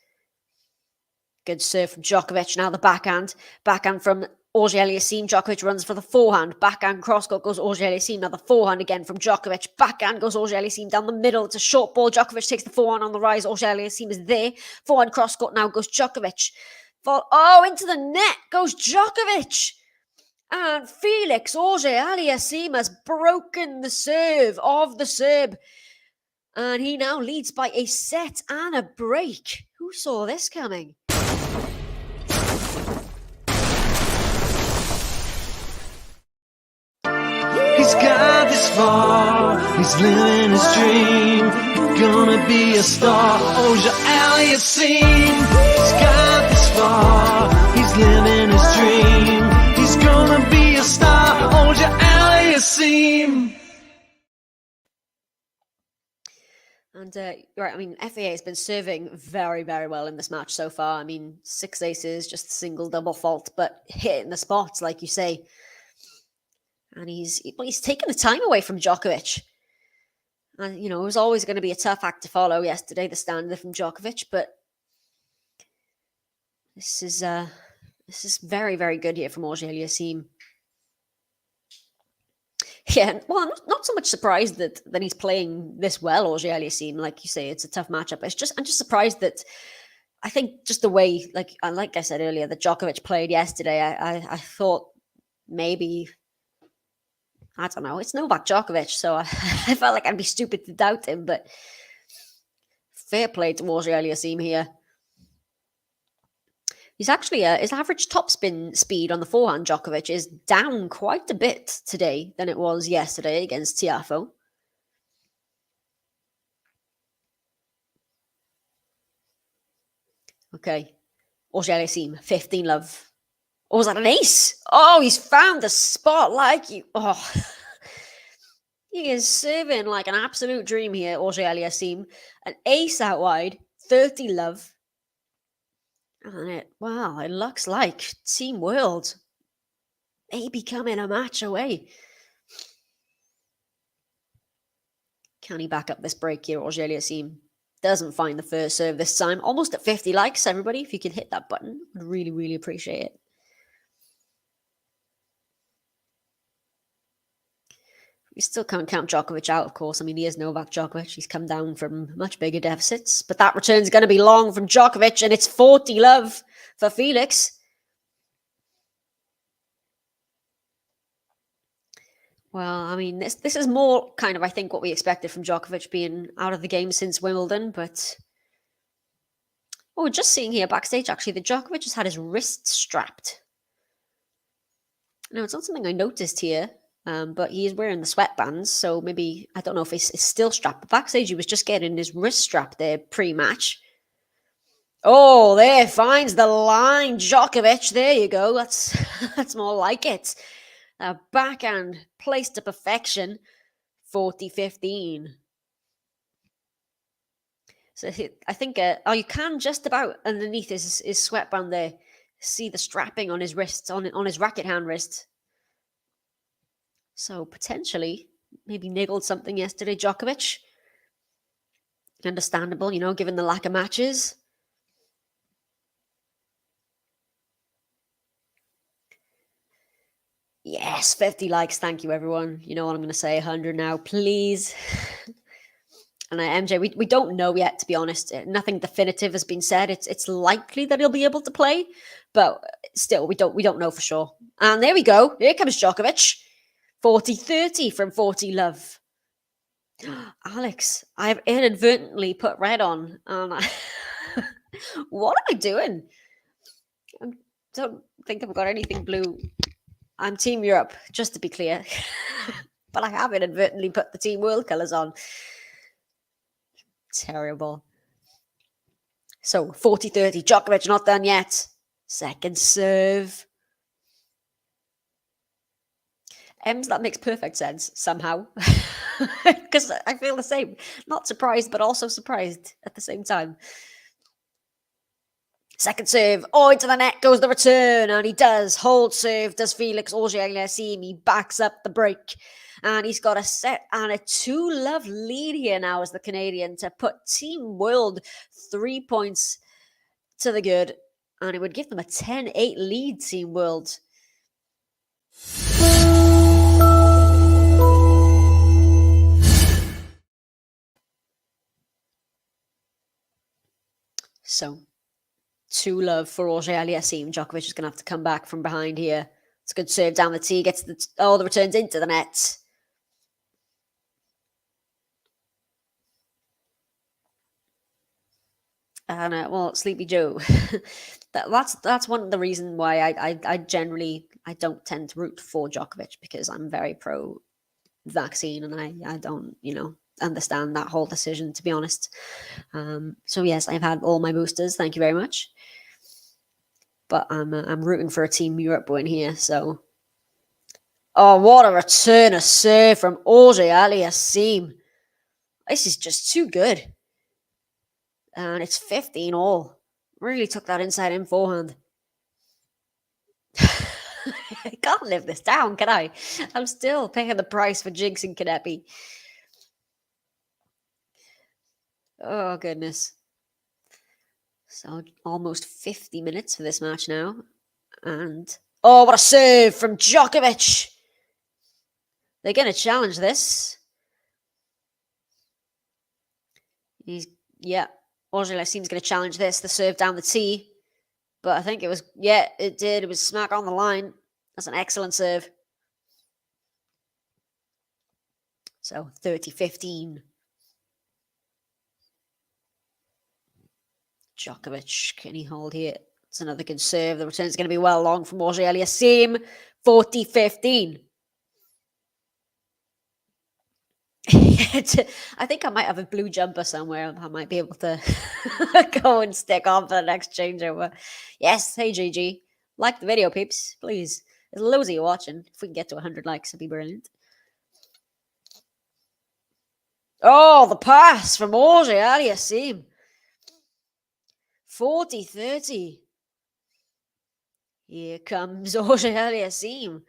Good serve from Djokovic. Now the backhand. Backhand from Auger-Aliassime. Djokovic runs for the forehand. Backhand cross-court goes Auger-Aliassime. Now the forehand again from Djokovic. Backhand goes Auger-Aliassime down the middle. It's a short ball. Djokovic takes the forehand on the rise. Auger-Aliassime is there. Forehand cross-court now goes Djokovic. Into the net goes Djokovic. And Felix Auger-Aliassime has broken the serve of the Serb. And he now leads by a set and a break. Who saw this coming? He's got this far, he's living his dream. Gonna be a star, Auger-Aliassime. He's got this far, he's living his dream. He's gonna be a star, Auger-Aliassime. And, right, I mean, FAA has been serving very, very well in this match so far. I mean, 6 aces, just a single double fault, but hitting the spots, like you say. And he's taken the time away from Djokovic. And, it was always going to be a tough act to follow yesterday, the standard from Djokovic, but this is very, very good here from Auger-Aliassime. Yeah, well, I'm not so much surprised that he's playing this well, Auger-Aliassime. Like you say, it's a tough matchup. I'm just surprised that I think just the way, like I said earlier, that Djokovic played yesterday. I thought maybe, I don't know, it's Novak Djokovic, so I felt like I'd be stupid to doubt him. But fair play to Auger-Aliassime here. He's actually his average topspin speed on the forehand, Djokovic, is down quite a bit today than it was yesterday against Tiafoe. Okay, Auger-Aliassime, 15 love. Oh, was that an ace? Oh, he's found the spot like you. Oh, he is serving like an absolute dream here, Auger-Aliassime. An ace out wide, 30 love. And it looks like Team World may be coming a match away. Can he back up this break here, Auger-Aliassime? Doesn't find the first serve this time. Almost at 50 likes, everybody. If you can hit that button, I'd really, really appreciate it. We still can't count Djokovic out, of course. I mean, he is Novak Djokovic. He's come down from much bigger deficits. But that return's going to be long from Djokovic, and it's 40 love for Felix. Well, I mean, this is more kind of, I think, what we expected from Djokovic being out of the game since Wimbledon. But, we're just seeing here backstage, actually, that Djokovic has had his wrist strapped. Now, it's not something I noticed here. But he is wearing the sweatbands, so maybe, I don't know if he's still strapped. But backstage, he was just getting his wrist strapped there pre-match. Oh, there, finds the line, Djokovic. There you go. That's more like it. A backhand placed to perfection, 40-15. So I think, you can just about underneath his sweatband there see the strapping on his wrist, on his racket hand wrist. So potentially, maybe niggled something yesterday, Djokovic. Understandable, given the lack of matches. Yes, 50 likes. Thank you, everyone. You know what I'm going to say, 100 now, please. And MJ, we don't know yet, to be honest. Nothing definitive has been said. It's likely that he'll be able to play, but still, we don't know for sure. And there we go. Here comes Djokovic. 40-30 from 40 love. Alex, I've inadvertently put red on. What am I doing? I don't think I've got anything blue. I'm Team Europe, just to be clear. But I have inadvertently put the Team World colours on. Terrible. So, 40-30. Djokovic not done yet. Second serve. That makes perfect sense, somehow. Because I feel the same. Not surprised, but also surprised at the same time. Second serve. Oh, into the net goes the return. And he does. Hold serve. Does Felix Auger-Aliassime. He backs up the break. And he's got a set and a 2-love lead here now as the Canadian to put Team World 3 points to the good. And it would give them a 10-8 lead, Team World. So, 2-love for Auger-Aliassime. Djokovic is going to have to come back from behind here. It's a good serve down the tee. Gets the returns into the net. And Sleepy Joe. that's one of the reasons why I generally don't tend to root for Djokovic, because I'm very pro vaccine and I don't understand that whole decision, to be honest. So yes, I've had all my boosters. Thank you very much. But I'm rooting for a Team Europe win here. So, oh, what a return, a serve from Auger-Aliassime. This is just too good. And it's 15 all. Really took that inside in forehand. I can't live this down, can I? I'm still paying the price for jinxing Kanepi. Oh, goodness. So almost 50 minutes for this match now. And, oh, what a serve from Djokovic. They're going to challenge this. Auger-Aliassime's going to challenge this, the serve down the tee. But I think it was, it did. It was smack on the line. That's an excellent serve. So 30-15. Djokovic, can he hold here? It's another good serve. The return's going to be well long from Auger-Aliassime. 40-15. I think I might have a blue jumper somewhere. I might be able to go and stick on for the next changeover. Yes, hey GG. Like the video, peeps, please. There's loads of you watching. If we can get to 100 likes, it'd be brilliant. Oh, the pass from Auger-Aliassime. 40-30. Here comes Auger-Aliassime.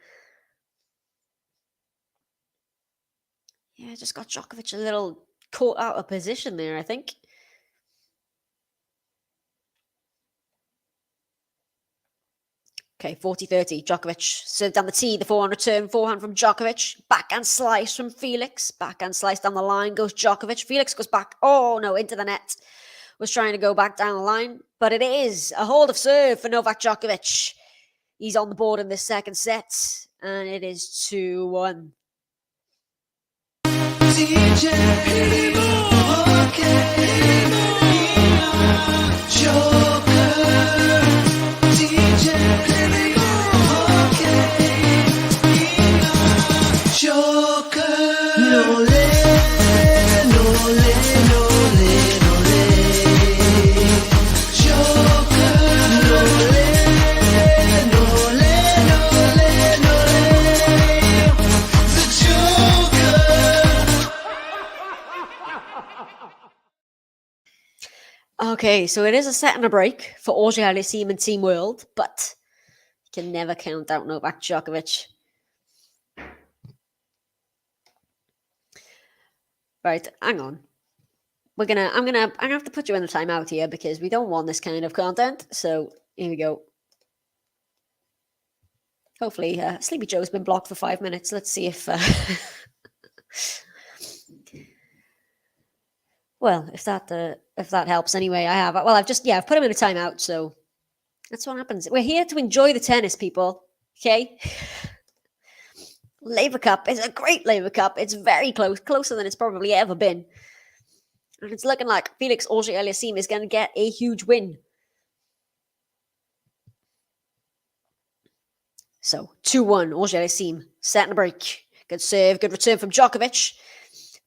Yeah, just got Djokovic a little caught out of position there, I think. Okay, 40-30. Djokovic served down the tee. The forehand return. Forehand from Djokovic. Backhand slice from Felix. Backhand slice down the line goes Djokovic. Felix goes back. Oh, no, into the net. Was trying to go back down the line. But it is a hold of serve for Novak Djokovic. He's on the board in this second set. And it is 2-1. DJ, Okay, so it is a set and a break for Auger-Aliassime and Team World, but you can never count out Novak Djokovic. Right, hang on. I'm gonna have to put you in the timeout here because we don't want this kind of content. So here we go. Hopefully, Sleepy Joe's been blocked for 5 minutes. Let's see if. Well, if that helps anyway, I've put him in a timeout, so that's what happens. We're here to enjoy the tennis, people. Okay. Laver Cup is a great Laver Cup. It's very close, closer than it's probably ever been. And it's looking like Felix Auger-Aliassime is going to get a huge win. So 2-1, Auger-Aliassime, set and a break. Good serve, good return from Djokovic.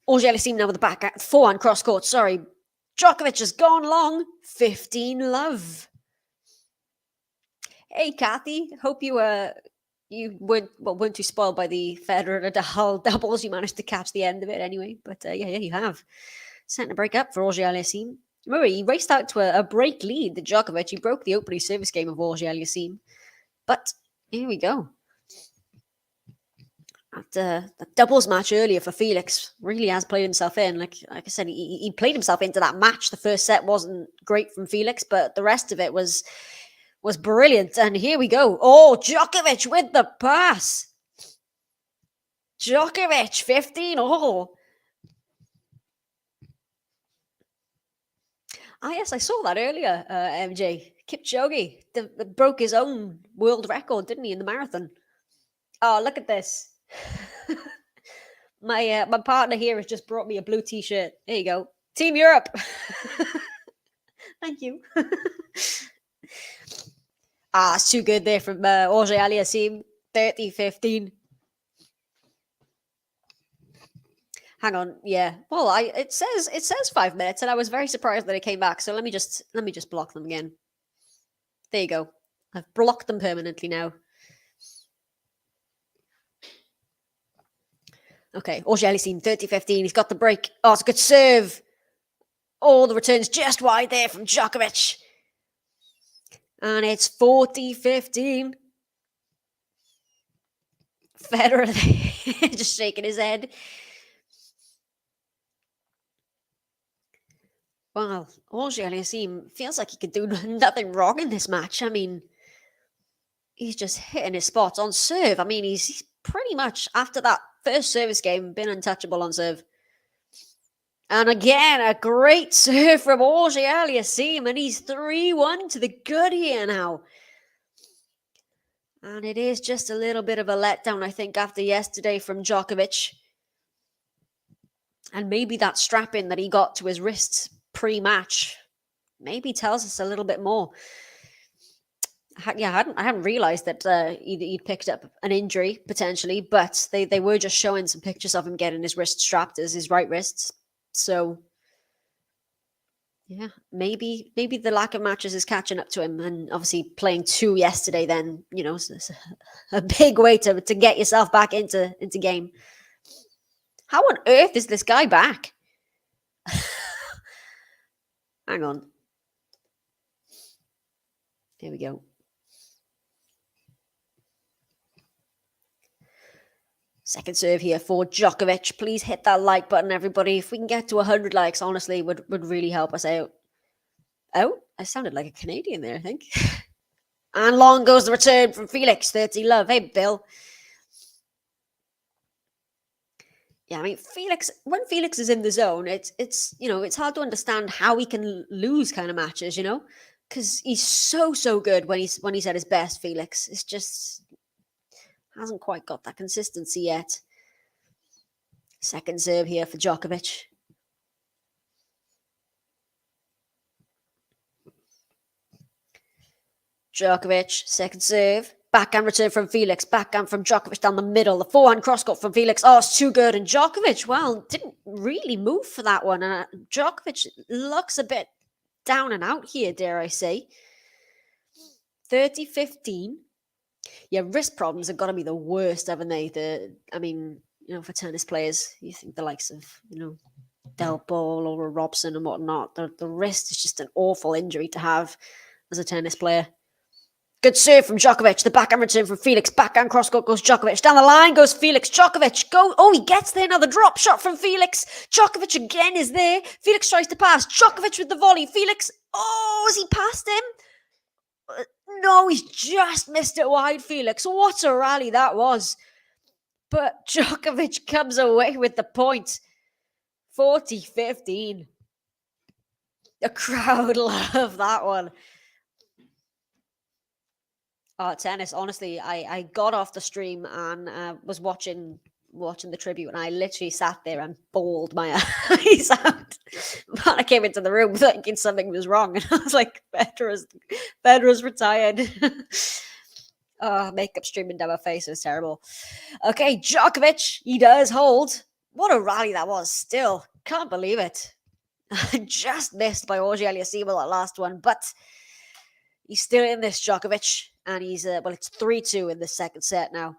Auger-Aliassime now with the back forehand cross court. Sorry, Djokovic has gone long. 15-love. Hey, Kathy. Hope you weren't too spoiled by the Federer Nadal doubles. You managed to catch the end of it anyway. But yeah, you have. Setting a break up for Auger-Aliassime. Remember, he raced out to a break lead. The Djokovic. He broke the opening service game of Auger-Aliassime. But here we go. That doubles match earlier for Felix really has played himself in. Like I said, he played himself into that match. The first set wasn't great from Felix, but the rest of it was brilliant. And here we go. Oh, Djokovic with the pass. Djokovic, 15-all. Yes, I saw that earlier, MJ. Kipchoge broke his own world record, didn't he, in the marathon? Oh, look at this. My partner here has just brought me a blue t-shirt. There you go. Team Europe. Thank you. It's too good there from Auger-Aliassime. 30-15. Hang on, yeah. Well, it says 5 minutes, and I was very surprised that it came back. So let me just block them again. There you go. I've blocked them permanently now. Okay, Auger-Aliassime, 30-15. He's got the break. Oh, it's a good serve. Oh, the return's just wide there from Djokovic. And it's 40-15. Federer just shaking his head. Wow, Auger-Aliassime feels like he could do nothing wrong in this match. I mean, he's just hitting his spots on serve. I mean, he's pretty much, after that first service game, been untouchable on serve. And again, a great serve from Auger-Aliassime, and he's 3-1 to the good here now. And it is just a little bit of a letdown, I think, after yesterday from Djokovic. And maybe that strap-in that he got to his wrists pre-match maybe tells us a little bit more. I hadn't realised that he'd picked up an injury, potentially, but they were just showing some pictures of him getting his wrist strapped as his right wrist. So, yeah, maybe the lack of matches is catching up to him. And obviously playing 2 yesterday then, it's a big way to get yourself back into game. How on earth is this guy back? Hang on. Here we go. Second serve here for Djokovic. Please hit that like button, everybody. If we can get to 100 likes, honestly, would really help us out. Oh, I sounded like a Canadian there, I think. And long goes the return from Felix. 30 love. Hey, Bill. Yeah, I mean, when Felix is in the zone, it's hard to understand how he can lose kind of matches, because he's so good when he's at his best. Felix, it's just hasn't quite got that consistency yet. Second serve here for Djokovic. Djokovic, second serve. Backhand return from Felix. Backhand from Djokovic down the middle. The forehand crosscut from Felix. Oh, it's too good. And Djokovic, well, didn't really move for that one. And Djokovic looks a bit down and out here, dare I say. 30-15. Yeah, wrist problems have got to be the worst, haven't they? For tennis players, you think the likes of, Del Ball or Robson and whatnot, the wrist is just an awful injury to have as a tennis player. Good serve from Djokovic. The backhand return from Felix. Backhand crosscourt goes Djokovic. Down the line goes Felix. Djokovic go. Oh, he gets there now. The drop shot from Felix. Djokovic again is there. Felix tries to pass. Djokovic with the volley. Felix. Oh, has he passed him? No, he's just missed it wide, Felix. What a rally that was. But Djokovic comes away with the point. 40-15. The crowd love that one. Tennis, honestly, I got off the stream and was watching the tribute, and I literally sat there and bawled my eyes out. But I came into the room thinking something was wrong, and I was like, Federer's retired. Makeup streaming down my face. It was terrible. Okay, Djokovic, he does hold. What a rally that was. Still, can't believe it. Just missed by Auger-Aliassime that last one, but he's still in this, Djokovic. And he's, it's 3-2 in the second set now.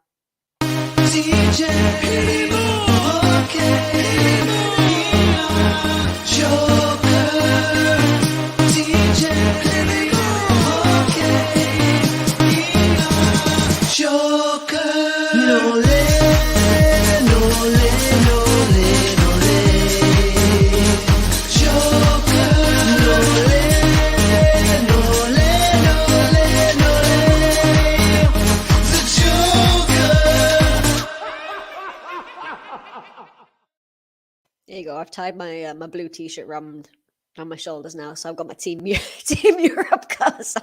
There you go. I've tied my my blue t-shirt around my shoulders now, so I've got my Team Europe colours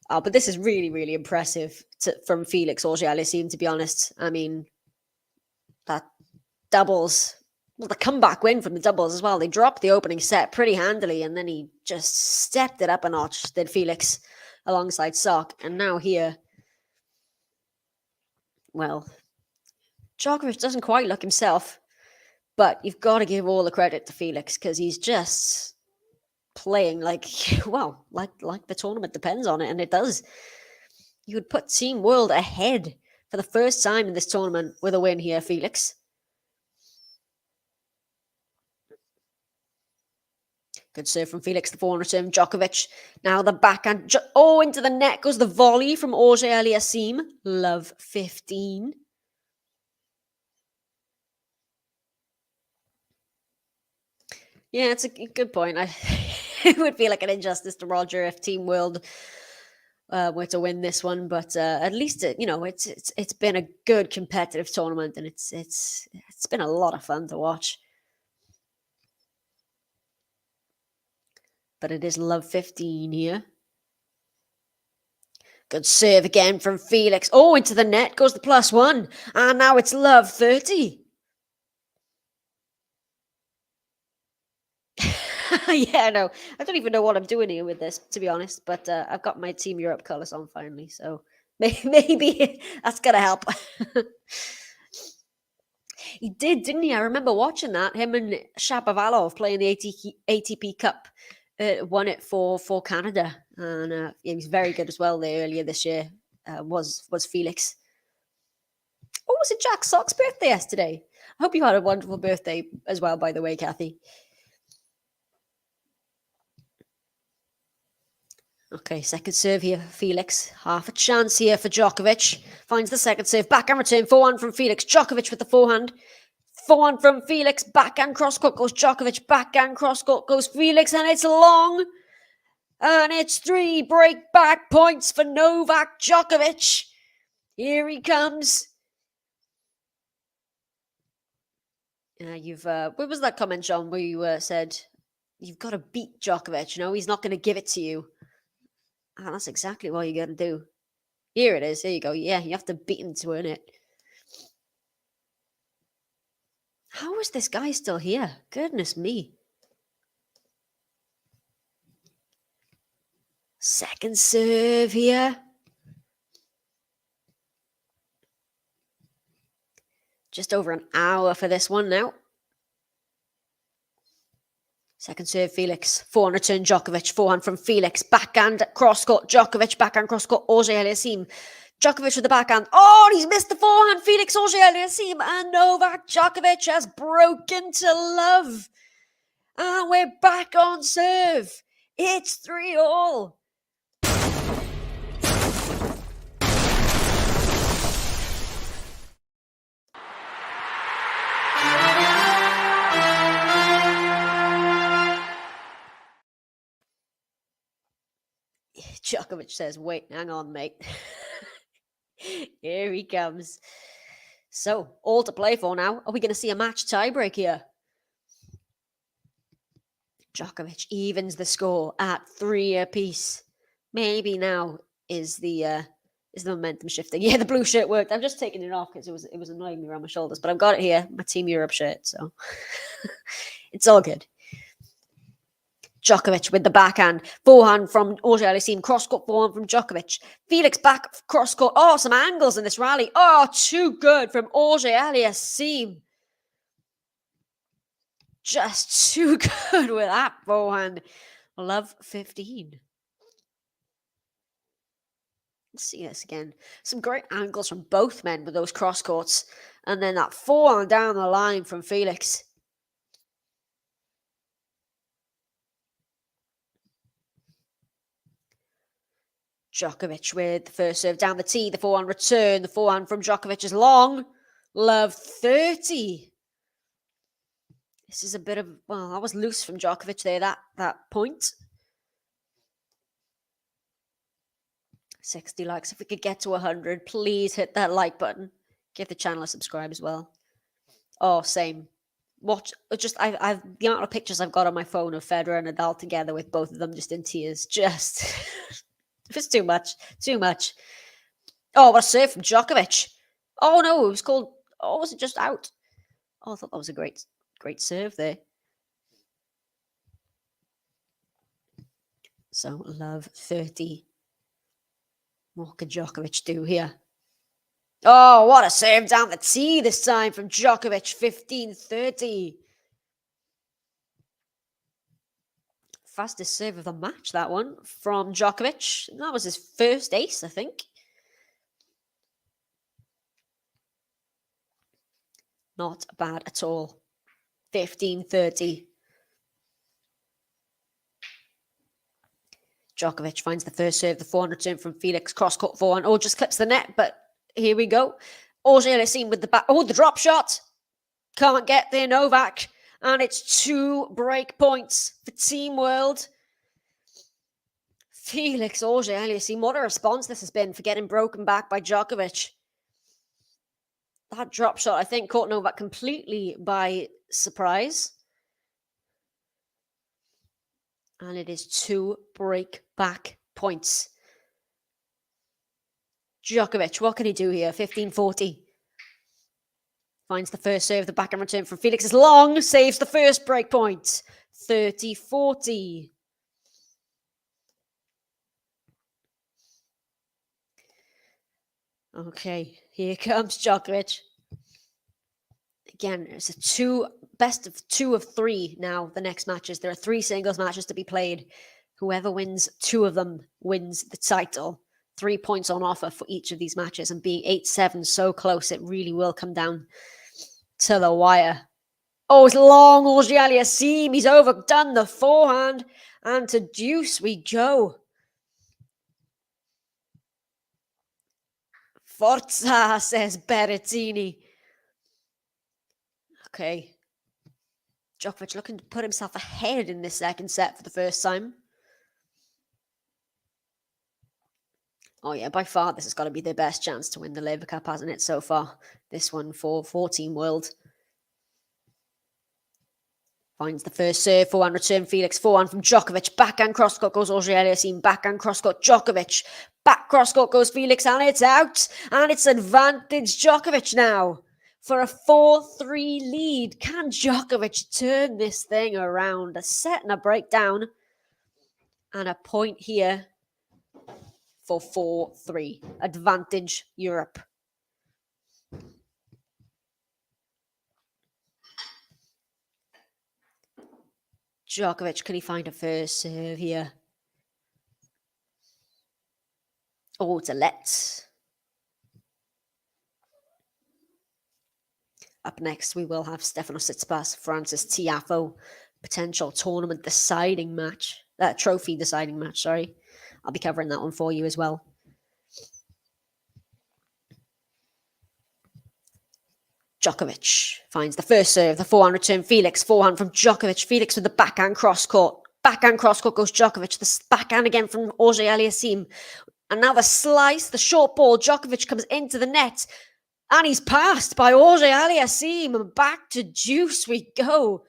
on. But this is really, really impressive from Felix Auger-Aliassime, to be honest. I mean, that doubles, well, the comeback win from the doubles as well. They dropped the opening set pretty handily, and then he just stepped it up a notch, did Felix, alongside Sock. And now here, well, Djokovic doesn't quite look himself, but you've got to give all the credit to Felix because he's just playing like the tournament depends on it, and it does. You would put Team World ahead for the first time in this tournament with a win here, Felix. Good serve from Felix, the forehand return from Djokovic. Now the backhand. Into the net goes the volley from Auger-Aliassime. Love 15. Yeah, it's a good point. It would feel like an injustice to Roger if Team World were to win this one, but at least it's been a good competitive tournament, and it's been a lot of fun to watch. But it is love 15 here. Good serve again from Felix. Oh, into the net goes the +1, and now it's love 30. Yeah, no, I don't even know what I'm doing here with this, to be honest. But I've got my Team Europe colours on finally, so maybe that's gonna help. He did, didn't he? I remember watching that. Him and Shapovalov playing the ATP Cup. Won it for Canada, and he was very good as well there earlier this year. Was Felix? Oh, was it Jack Sock's birthday yesterday? I hope you had a wonderful birthday as well, by the way, Kathy. Okay, second serve here for Felix. Half a chance here for Djokovic. Finds the second serve. Backhand return. Forehand from Felix. Djokovic with the forehand. Forehand from Felix. Backhand cross-court goes Djokovic. Backhand cross-court goes Felix. And it's long. And it's 3 break-back points for Novak Djokovic. Here he comes. What was that comment, John, where you said, you've got to beat Djokovic, he's not going to give it to you. And that's exactly what you got to do. Here it is. Here you go. Yeah, you have to beat him to earn it. How is this guy still here? Goodness me. Second serve here. Just over an hour for this one now. Second serve, Felix. Forehand return, Djokovic. Forehand from Felix. Backhand, cross-court, Djokovic. Backhand, cross-court, Auger-Aliassime. Djokovic with the backhand. Oh, and he's missed the forehand. Felix, Auger-Aliassime. And Novak Djokovic has broken to love. And we're back on serve. It's 3-all. Djokovic says, wait, hang on, mate. Here he comes. So, all to play for now. Are we going to see a match tiebreak here? Djokovic evens the score at 3 apiece. Maybe now is the momentum shifting. Yeah, the blue shirt worked. I'm just taking it off because it was annoying me around my shoulders. But I've got it here, my Team Europe shirt. So, it's all good. Djokovic with the backhand. Forehand from Auger-Aliassime. Cross-court forehand from Djokovic. Felix back cross-court. Oh, some angles in this rally. Oh, too good from Auger-Aliassime. Just too good with that forehand. Love 15. Let's see this again. Some great angles from both men with those cross-courts. And then that forehand down the line from Felix. Djokovic with the first serve down the tee, the forehand return, the forehand from Djokovic is long. Love 30. This is a bit of, well, I was loose from Djokovic there, that point. 60 likes. If we could get to 100, please hit that like button. Give the channel a subscribe as well. Oh, same. Watch, just, I've the amount of pictures I've got on my phone of Federer and Nadal together with both of them just in tears. Just... It's too much. Too much. Oh, what a serve from Djokovic. Oh, no, it was called... Oh, was it just out? Oh, I thought that was a great serve there. So, love 30. What could Djokovic do here? Oh, what a serve down the tee this time from Djokovic. 15-30. Fastest serve of the match, that one, from Djokovic. That was his first ace, I think. Not bad at all. 15-30. Djokovic finds the first serve, the forehand return from Felix. Cross-court forehand. Oh, just clips the net, but here we go. Auger-Aliassime with the back. Oh, the drop shot. Can't get there, Novak. And it's 2 break points for Team World. Felix Auger-Aliassime, what a response this has been for getting broken back by Djokovic. That drop shot, I think, caught Novak completely by surprise. And it is 2 break back points. Djokovic, what can he do here? 15-40. Finds the first serve, the backhand return from Felix is long, saves the first break point. 30-40. Okay, here comes Djokovic. Again, it's a best of 2 of 3 now, the next matches. There are 3 singles matches to be played. Whoever wins 2 of them wins the title. 3 points on offer for each of these matches. And being 8-7 so close, it really will come down to the wire. Oh, it's long, Auger-Aliassime. He's overdone the forehand. And to deuce we go. Forza, says Berrettini. Okay. Djokovic looking to put himself ahead in this second set for the first time. Oh yeah, by far this has got to be their best chance to win the Laver Cup, hasn't it, so far? This one for 14 World. Finds the first serve, forehand return, Felix, forehand from Djokovic, backhand cross-court goes Auger-Aliassime, backhand cross-court Djokovic, back cross-court goes Felix, and it's out, and it's advantage Djokovic now for a 4-3 lead. Can Djokovic turn this thing around? A set and a breakdown, and a point here for 4-3. Advantage Europe. Djokovic, can he find a first serve here? Oh, it's a let. Up next, we will have Stefanos Tsitsipas, Francis Tiafoe, potential tournament deciding match. Trophy deciding match, sorry. I'll be covering that one for you as well. Djokovic finds the first serve, the forehand return, Felix, forehand from Djokovic, Felix with the backhand cross-court. Backhand cross-court goes Djokovic, the backhand again from Auger-Aliassime. And now the slice, the short ball, Djokovic comes into the net, and he's passed by Auger-Aliassime, and back to deuce we go.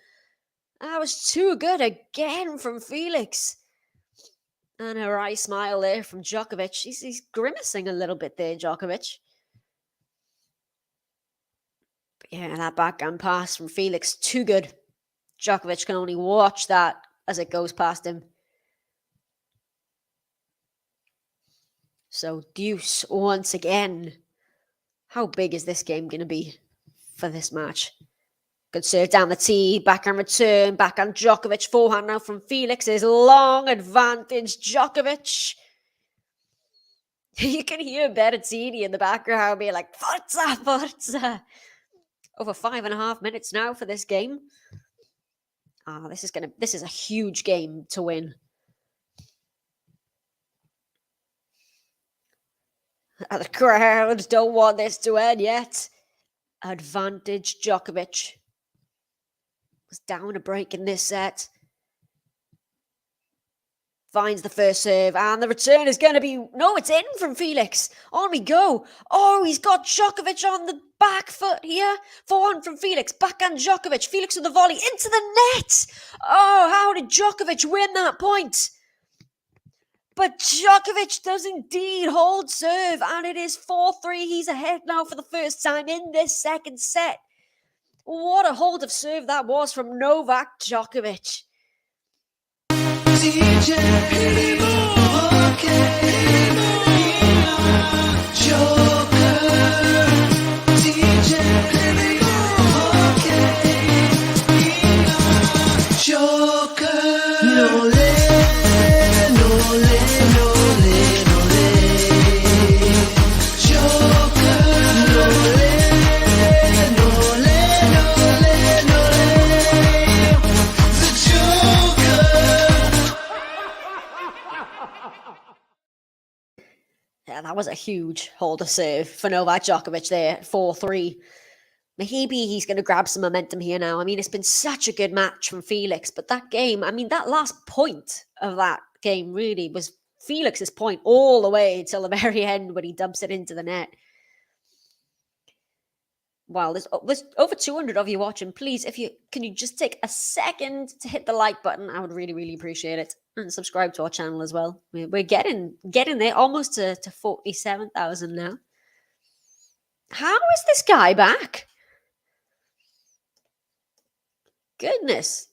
That was too good again from Felix. And a wry smile there from Djokovic. He's grimacing a little bit there, Djokovic. Yeah, that backhand pass from Felix, too good. Djokovic can only watch that as it goes past him. So deuce once again. How big is this game going to be for this match? Good serve down the tee, backhand return, backhand Djokovic, forehand now from Felix is long advantage Djokovic. You can hear Berrettini in the background being like, Forza, Forza. Over 5.5 minutes now for this game. This is a huge game to win. The crowd don't want this to end yet. Advantage Djokovic. Was down a break in this set. Finds the first serve, and the return is going to be... No, it's in from Felix. On we go. Oh, he's got Djokovic on the back foot here. Forehand from Felix. Backhand Djokovic. Felix with the volley into the net. Oh, how did Djokovic win that point? But Djokovic does indeed hold serve, and it is 4-3. He's ahead now for the first time in this second set. What a hold of serve that was from Novak Djokovic. DJ, Joker, DJ, Joker, no le, no le, no le, no le, Joker, no le, no le, no le, no le, the Joker. Yeah, that was a huge hold of serve for Novak Djokovic there, 4-3. Maybe he's going to grab some momentum here now. I mean, it's been such a good match from Felix, but that game, I mean, that last point of that game really was Felix's point all the way till the very end when he dumps it into the net. Wow, there's over 200 of you watching. Please, can you just take a second to hit the like button? I would really, really appreciate it. And subscribe to our channel as well. We're getting there, almost to 47,000 now. How is this guy back? Goodness.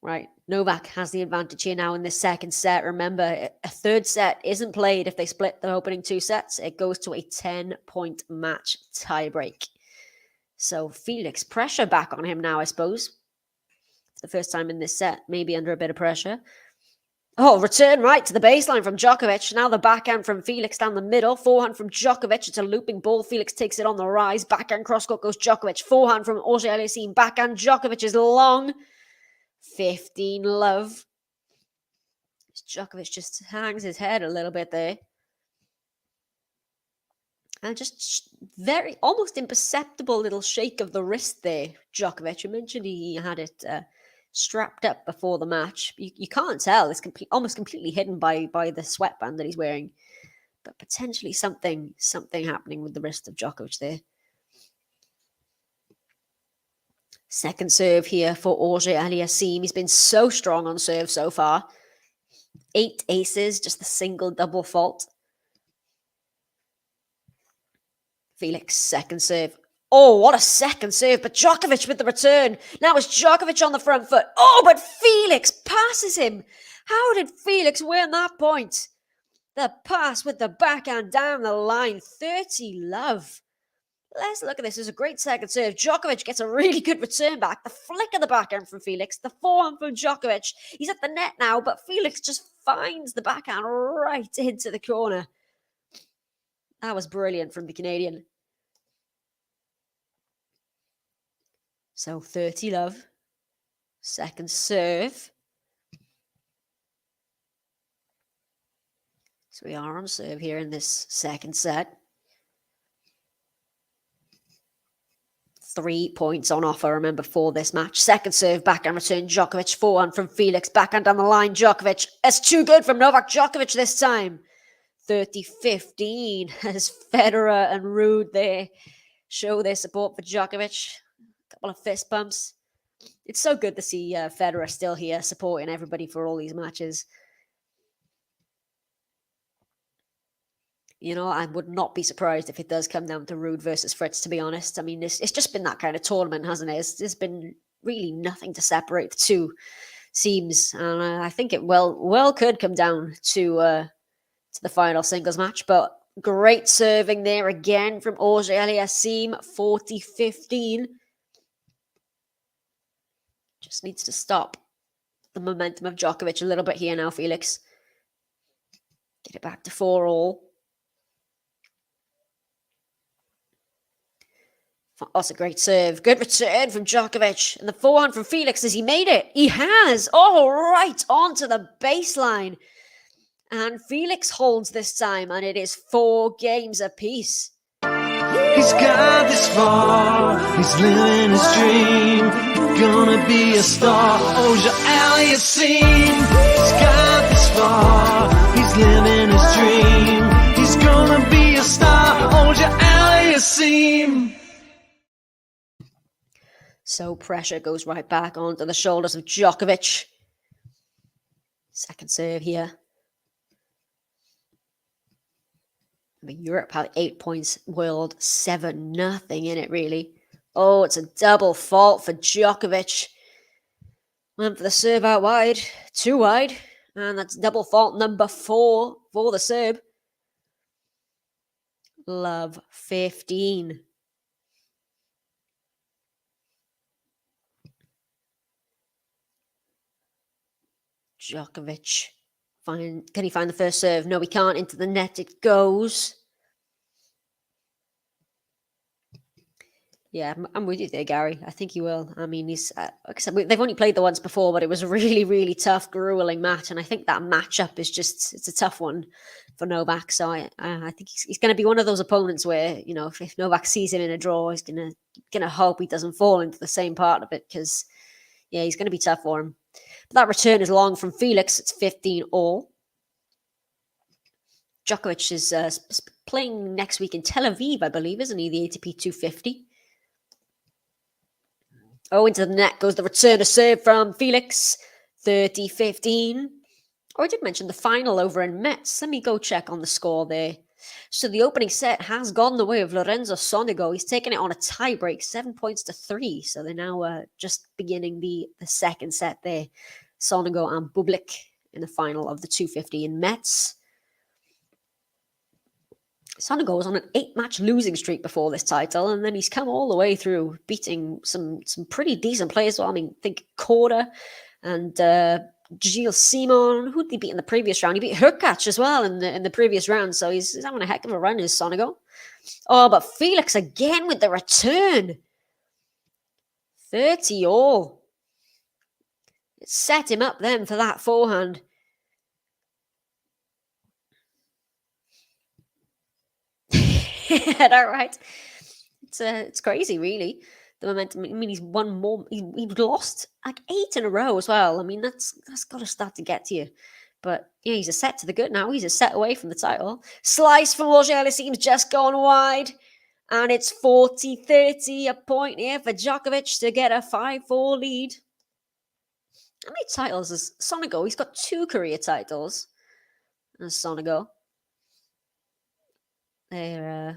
Right, Novak has the advantage here now in this second set. Remember, a third set isn't played if they split the opening 2 sets. It goes to a 10-point match tiebreak. So Felix, pressure back on him now, I suppose. It's the first time in this set, maybe under a bit of pressure. Oh, return right to the baseline from Djokovic. Now the backhand from Felix down the middle. Forehand from Djokovic. It's a looping ball. Felix takes it on the rise. Backhand cross-court goes Djokovic. Forehand from Auger-Aliassime. Backhand Djokovic is long. 15 love. Djokovic just hangs his head a little bit there. And just very, almost imperceptible little shake of the wrist there, Djokovic. You mentioned he had it strapped up before the match. You can't tell. It's almost completely hidden by the sweatband that he's wearing. But potentially something happening with the wrist of Djokovic there. Second serve here for Auger-Aliassime. He's been so strong on serve so far. 8 aces, just a single double fault. Felix, second serve. Oh, what a second serve. But Djokovic with the return. Now it's Djokovic on the front foot. Oh, but Felix passes him. How did Felix win that point? The pass with the backhand down the line. 30 love. Let's look at this. It's a great second serve. Djokovic gets a really good return back. The flick of the backhand from Felix. The forehand from Djokovic. He's at the net now, but Felix just finds the backhand right into the corner. That was brilliant from the Canadian. So 30 love. Second serve. So we are on serve here in this second set. 3 points on offer, remember, for this match. Second serve, backhand return, Djokovic. Forehand from Felix, backhand down the line, Djokovic. It's too good from Novak Djokovic this time. 30-15 as Federer and Ruud there show their support for Djokovic. A couple of fist bumps. It's so good to see Federer still here supporting everybody for all these matches. You know, I would not be surprised if it does come down to Ruud versus Fritz, to be honest. I mean, it's just been that kind of tournament, hasn't it? There's been really nothing to separate the two, seems. And I think it well could come down to the final singles match. But great serving there again from Auger-Aliassime, 40-15. Just needs to stop the momentum of Djokovic a little bit here now, Felix. Get it back to 4-all. That's a great serve. Good return from Djokovic. And the forehand from Felix. Has he made it? He has. Oh, right onto the baseline. And Felix holds this time. And it is 4 games apiece. He's got this far. He's living his dream. Gonna be a star. Auger-Aliassime. He's got this far. He's living his dream. He's gonna be a star. Auger-Aliassime. So pressure goes right back onto the shoulders of Djokovic. Second serve here. I mean, Europe had 8 points, World 7-0 in it, really. Oh, it's a double fault for Djokovic. Went for the serve out wide, too wide. And that's double fault number 4 for the Serb. Love 15. Djokovic. Can he find the first serve? No, he can't. Into the net it goes. Yeah, I'm with you there, Gary. I think he will. I mean, he's like I said, they've only played the once before, but it was a really, really tough, grueling match. And I think that matchup is it's a tough one for Novak. So I think he's going to be one of those opponents where, you know, if Novak sees him in a draw, he's gonna hope he doesn't fall into the same part of it because, yeah, he's going to be tough for him. But that return is long from Felix. It's 15 all. Djokovic is playing next week in Tel Aviv, I believe, isn't he? The ATP 250. Oh, into the net goes the return to serve from Felix. 30-15. Oh, I did mention the final over in Metz. Let me go check on the score there. So the opening set has gone the way of Lorenzo Sonego. He's taken it on a tiebreak, 7 points to 3. So they're now just beginning the second set there. Sonego and Bublik in the final of the 250 in Metz. Sonego was on an 8-match losing streak before this title, and then he's come all the way through, beating some pretty decent players. Well, I mean, think Korda and Gilles Simon. Who did he beat in the previous round? He beat Hurkacz as well in the previous round, so he's having a heck of a run, is Sonego. Oh, but Felix again with the return. 30 all. It set him up then for that forehand. Yeah, all right. It's crazy, really. The momentum. I mean, he's won more. He's lost like 8 in a row as well. I mean, that's got to start to get to you. But yeah, he's a set to the good now. He's a set away from the title. Slice from Auger-Aliassime just gone wide. And it's 40-30, a point here for Djokovic to get a 5-4 lead. How many titles has Sonego? He's got 2 career titles. As Sonego. I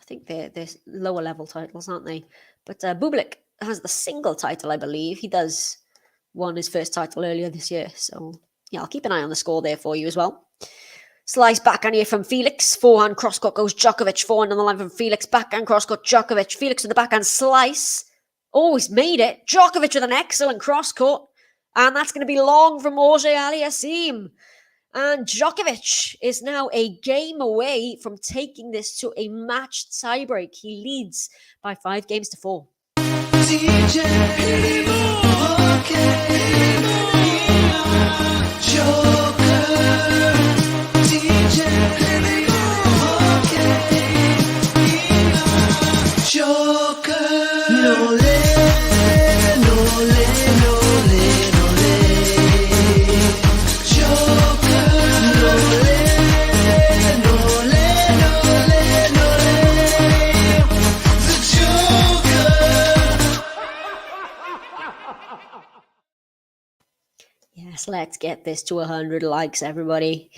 think they're lower level titles, aren't they? But Bublik has the single title, I believe. He won his first title earlier this year. So, yeah, I'll keep an eye on the score there for you as well. Slice backhand here from Felix. Forehand cross-court goes Djokovic. Forehand on the line from Felix. Backhand cross-court Djokovic. Felix with the backhand slice. Oh, he's made it. Djokovic with an excellent cross-court. And that's going to be long from Auger-Aliassime. And Djokovic is now a game away from taking this to a match tiebreak. He leads by 5 games to 4. Yes, let's get this to 100 likes, everybody.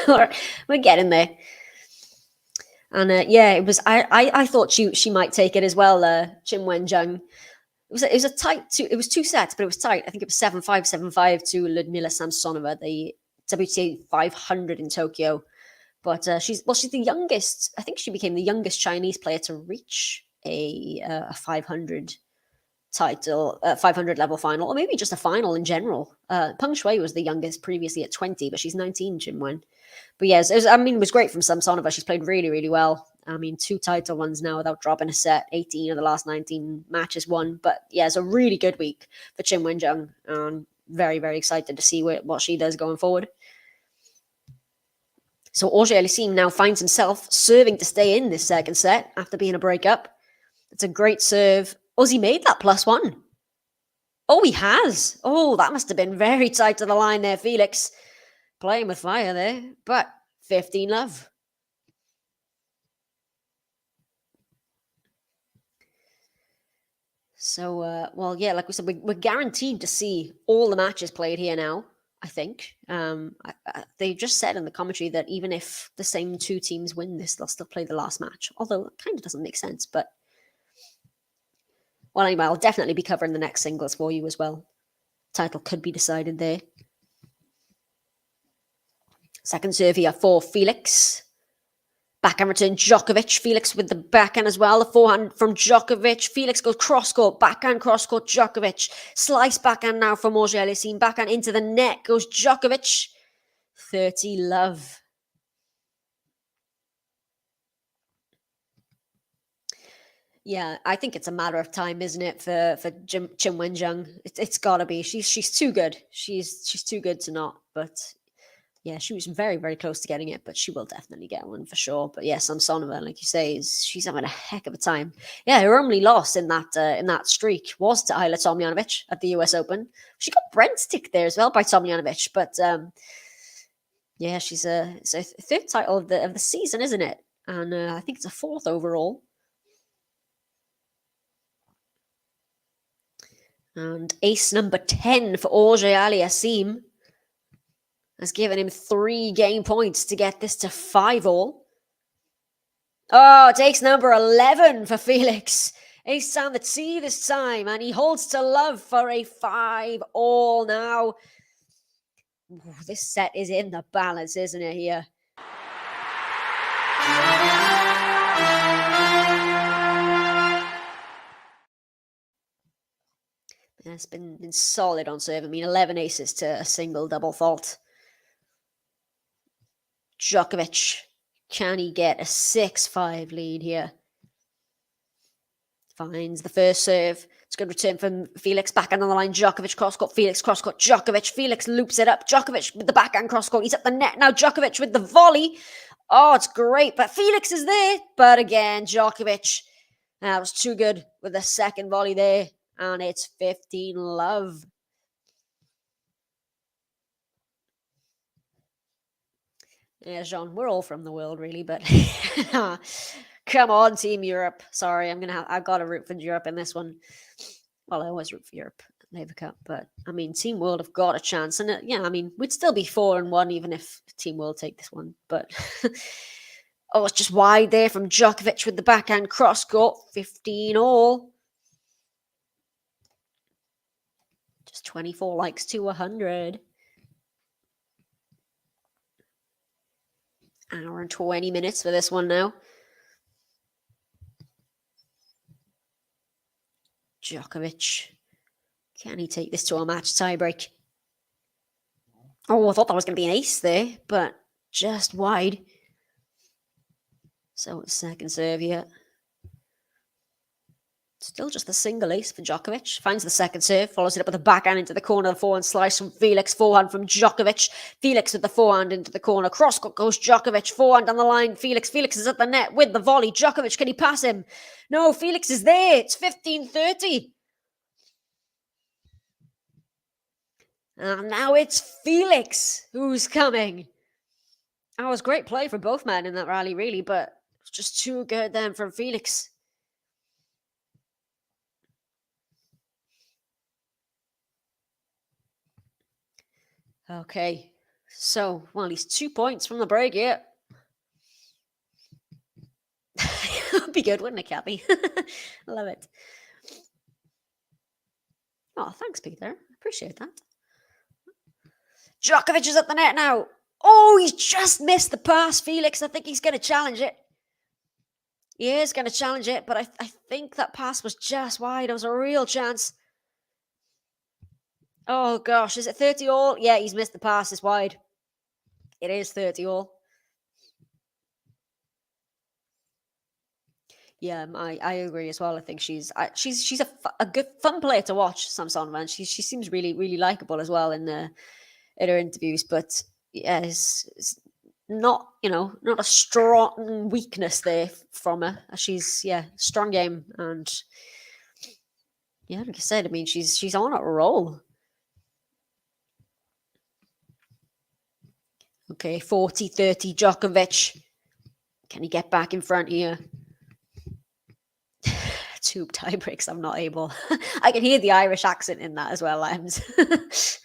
We're getting there. And yeah, it was. I thought she might take it as well. Qin Wenjung. It was a tight. It was 2 sets, but it was tight. I think it was 7-5, 7-5 to Ludmila Samsonova, the WTA 500 in Tokyo. But she's the youngest. I think she became the youngest Chinese player to reach a 500 title, 500 level final, or maybe just a final in general. Peng Shuai was the youngest previously at 20, but she's 19, Qin Wen. But yes, it was great from Samsonova. She's played really, really well. I mean, 2 title ones now without dropping a set. 18 of the last 19 matches won. But yeah, it's a really good week for Qin Wenjung. I'm very, very excited to see what she does going forward. So Auger-Aliassime now finds himself serving to stay in this second set after being a breakup. It's a great serve. Oh, has he made that +1? Oh, he has. Oh, that must have been very tight to the line there, Felix. Playing with fire there, but 15 love. So, well, yeah, like we said, we're guaranteed to see all the matches played here now, I think. They just said in the commentary that even if the same 2 teams win this, they'll still play the last match. Although it kind of doesn't make sense, but... Well, anyway, I'll definitely be covering the next singles for you as well. Title could be decided there. Second serve here for Felix. Backhand return Djokovic. Felix with the backhand as well. The forehand from Djokovic. Felix goes cross-court. Backhand cross-court Djokovic. Slice backhand now from Auger-Aliassime. Backhand into the net goes Djokovic. 30 love. Yeah, I think it's a matter of time, isn't it, for Qin Wenjung? It's got to be. She's too good. She's too good to not. But yeah, she was very, very close to getting it, but she will definitely get one for sure. But yeah, Samsonova, like you say, she's having a heck of a time. Yeah, her only loss in that streak was to Ayla Tomljanovic at the US Open. She got breadstick there as well by Tomljanovic, but yeah, it's a third title of the season, isn't it? And I think it's a fourth overall. And ace number 10 for Auger-Aliassime has given him 3 game points to get this to 5-all. Oh, it takes number 11 for Felix. Ace on the tee this time, and he holds to love for a 5-all now. Ooh, this set is in the balance, isn't it, here? It's been solid on serve. I mean, 11 aces to a single double fault. Djokovic, can he get a 6-5 lead here? Finds the first serve. It's a good return from Felix. Backhand on the line. Djokovic cross-court. Felix cross-court. Djokovic. Felix loops it up. Djokovic with the backhand cross-court. He's at the net now. Djokovic with the volley. Oh, it's great. But Felix is there. But again, Djokovic. That was too good with the second volley there. And it's 15-love. Yeah, Jean, we're all from the world, really, but come on, Team Europe. Sorry, I've got to root for Europe in this one. Well, I always root for Europe at Laver Cup, but I mean, Team World have got a chance, and yeah, I mean, we'd still be 4-1 even if Team World take this one. But oh, it's just wide there from Djokovic with the backhand cross court, 15-all. Just 24 likes to 100. Hour and 20 minutes for this one now. Djokovic. Can he take this to a match tiebreak? Oh, I thought that was going to be an ace there, but just wide. So it's second serve here. Still just a single ace for Djokovic. Finds the second serve, follows it up with a backhand into the corner. The forehand slice from Felix. Forehand from Djokovic. Felix with the forehand into the corner. Cross goes Djokovic. Forehand on the line. Felix is at the net with the volley. Djokovic, can he pass him? No, Felix is there. It's 15-30. And now it's Felix who's coming. That was great play for both men in that rally, really, but it's just too good then from Felix. Okay, so, well, he's 2 points from the break here. That'd be good, wouldn't it, Kathy? Love it. Oh, thanks, Peter. Appreciate that. Djokovic is at the net now. Oh, he's just missed the pass, Felix. I think he's going to challenge it. He is going to challenge it, but I think that pass was just wide. It was a real chance. Oh, gosh. Is it 30-all? Yeah, he's missed the pass. It's wide. It is 30-all. Yeah, I agree as well. I think she's a good, fun player to watch, Samsonova, and she seems really, really likable as well in her interviews. But yeah, it's not, not a strong weakness there from her. She's, strong game. And yeah, like I said, I mean, she's on a roll. Okay, 40-30 Djokovic. Can he get back in front here? 2 tie breaks, I'm not able. I can hear the Irish accent in that as well, Lems.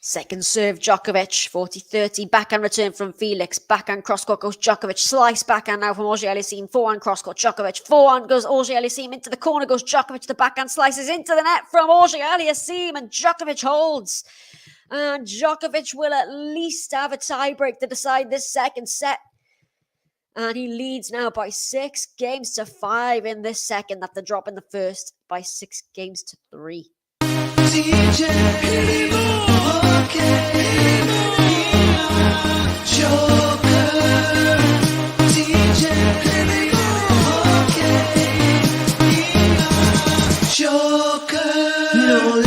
Second serve, Djokovic, 40-30. Backhand return from Felix. Backhand cross-court goes Djokovic. Slice backhand now from Auger-Aliassime. Forehand cross-court, Djokovic. Forehand goes Auger-Aliassime. Into the corner goes Djokovic. The backhand slices into the net from Auger-Aliassime. And Djokovic holds. And Djokovic will at least have a tiebreak to decide this second set. And he leads now by 6 games to 5 in this second after dropping the first by 6 games to 3. No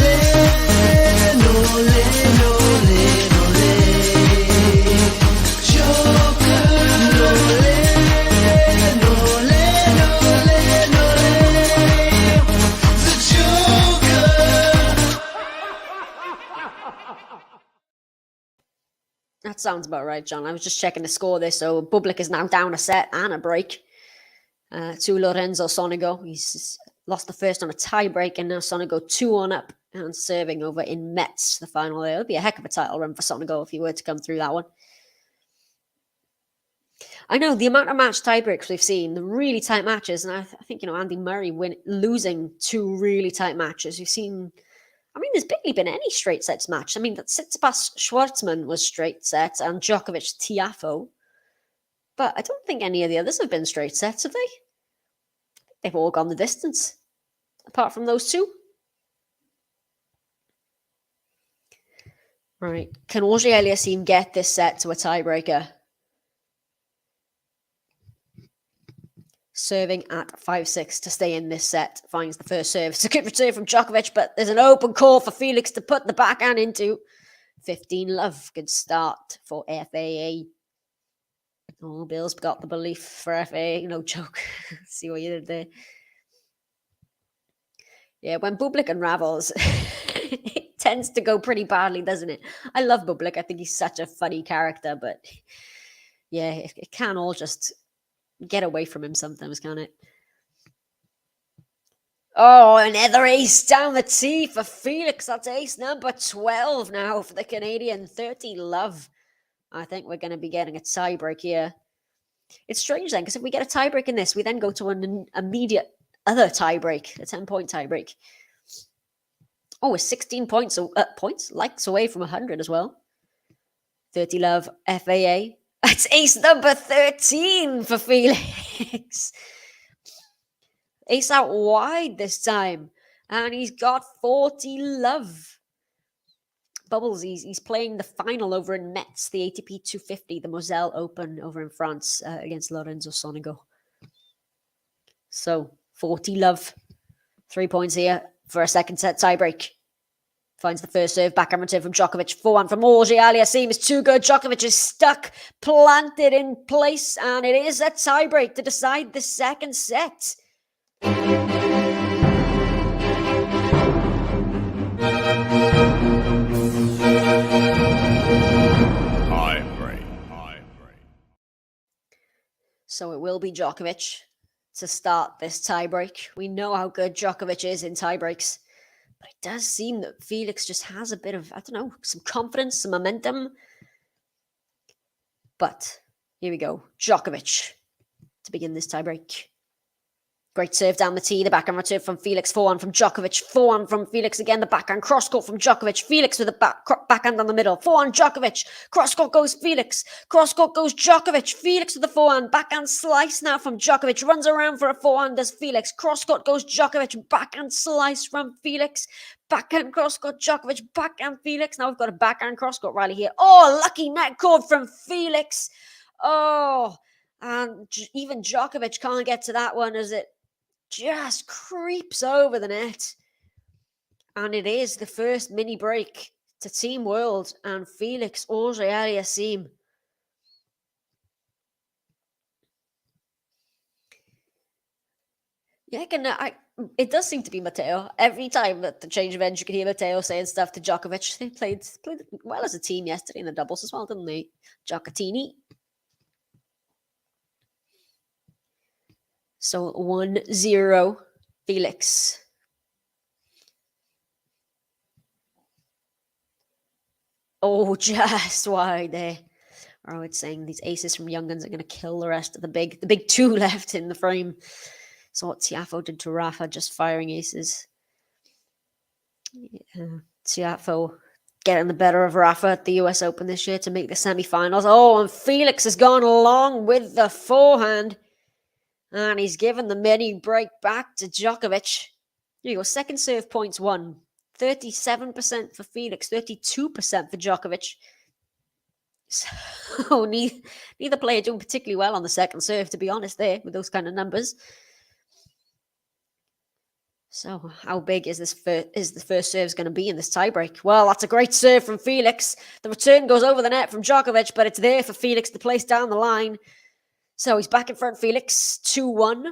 sounds about right, John. I was just checking the score there. So Bublik is now down a set and a break to Lorenzo Sonego. He's lost the first on a tie-break, and now Sonego 2-1 up and serving over in Metz, the final there. It'll be a heck of a title run for Sonego if he were to come through that one. I know the amount of match tiebreaks we've seen, the really tight matches, and I think, Andy Murray losing 2 really tight matches. We've seen, there's barely been any straight sets match. That Tsitsipas Schwartzman was straight sets and Djokovic Tiafoe. But I don't think any of the others have been straight sets, have they? They've all gone the distance, apart from those 2. Right. Can Auger-Aliassime get this set to a tiebreaker? Serving at 5-6 to stay in this set. Finds the first serve. It's a good return from Djokovic, but there's an open call for Felix to put the backhand into. 15-love. Good start for FAA. Oh, Bill's got the belief for FAA. No joke. See what you did there. Yeah, when Bublik unravels, it tends to go pretty badly, doesn't it? I love Bublik. I think he's such a funny character, but yeah, it can all just get away from him sometimes, can't it? Oh, another ace down the tee for Felix. That's ace number 12 now for the Canadian. 30-love. I think we're going to be getting a tiebreak here. It's strange then, because if we get a tiebreak in this, we then go to an immediate other tiebreak, a 10-point tiebreak. Oh, we're 16 points, likes away from 100 as well. 30-love, FAA. It's ace number 13 for Felix. Ace out wide this time. And he's got 40-love. Bubbles, he's playing the final over in Metz, the ATP 250, the Moselle Open over in France against Lorenzo Sonego. So, 40-love. 3 points here for a second set tiebreak. Finds the first serve, backhand return from Djokovic. 4-1 from Auger-Aliassime is too good. Djokovic is stuck, planted in place, and it is a tiebreak to decide the second set. So it will be Djokovic to start this tiebreak. We know how good Djokovic is in tiebreaks. But it does seem that Felix just has a bit of, some confidence, some momentum. But here we go. Djokovic to begin this tiebreak. Great serve down the tee. The backhand return from Felix. 4-1 from Djokovic. 4-1 from Felix again. The backhand cross court from Djokovic. Felix with the backhand down the middle. 4-1 Djokovic. Cross court goes Felix. Cross court goes Djokovic. Felix with the forehand. Backhand slice now from Djokovic. Runs around for a forehand as Felix. Cross court goes Djokovic. Backhand slice from Felix. Backhand cross court Djokovic. Backhand Felix. Now we've got a backhand cross court rally here. Oh, lucky net cord from Felix. Oh, and even Djokovic can't get to that one as it just creeps over the net. And it is the first mini break to Team World and Felix Auger-Aliassime. Yeah, it does seem to be Matteo. Every time that the change of ends, you can hear Matteo saying stuff to Djokovic. They played well as a team yesterday in the doubles as well, didn't they? Gioacchini. So 1-0, Felix. Oh, just wide there. Or I was saying these aces from Young Guns are going to kill the rest of the big 2 left in the frame. So what Tiafoe did to Rafa, just firing aces. Tiafoe getting the better of Rafa at the US Open this year to make the semi-finals. Oh, and Felix has gone along with the forehand. And he's given the mini break back to Djokovic. Here you go, second serve points won. 37% for Felix, 32% for Djokovic. So neither player doing particularly well on the second serve, to be honest, there with those kind of numbers. So how big is the first serve going to be in this tiebreak? Well, that's a great serve from Felix. The return goes over the net from Djokovic, but it's there for Felix to place down the line. So he's back in front, Felix, 2-1.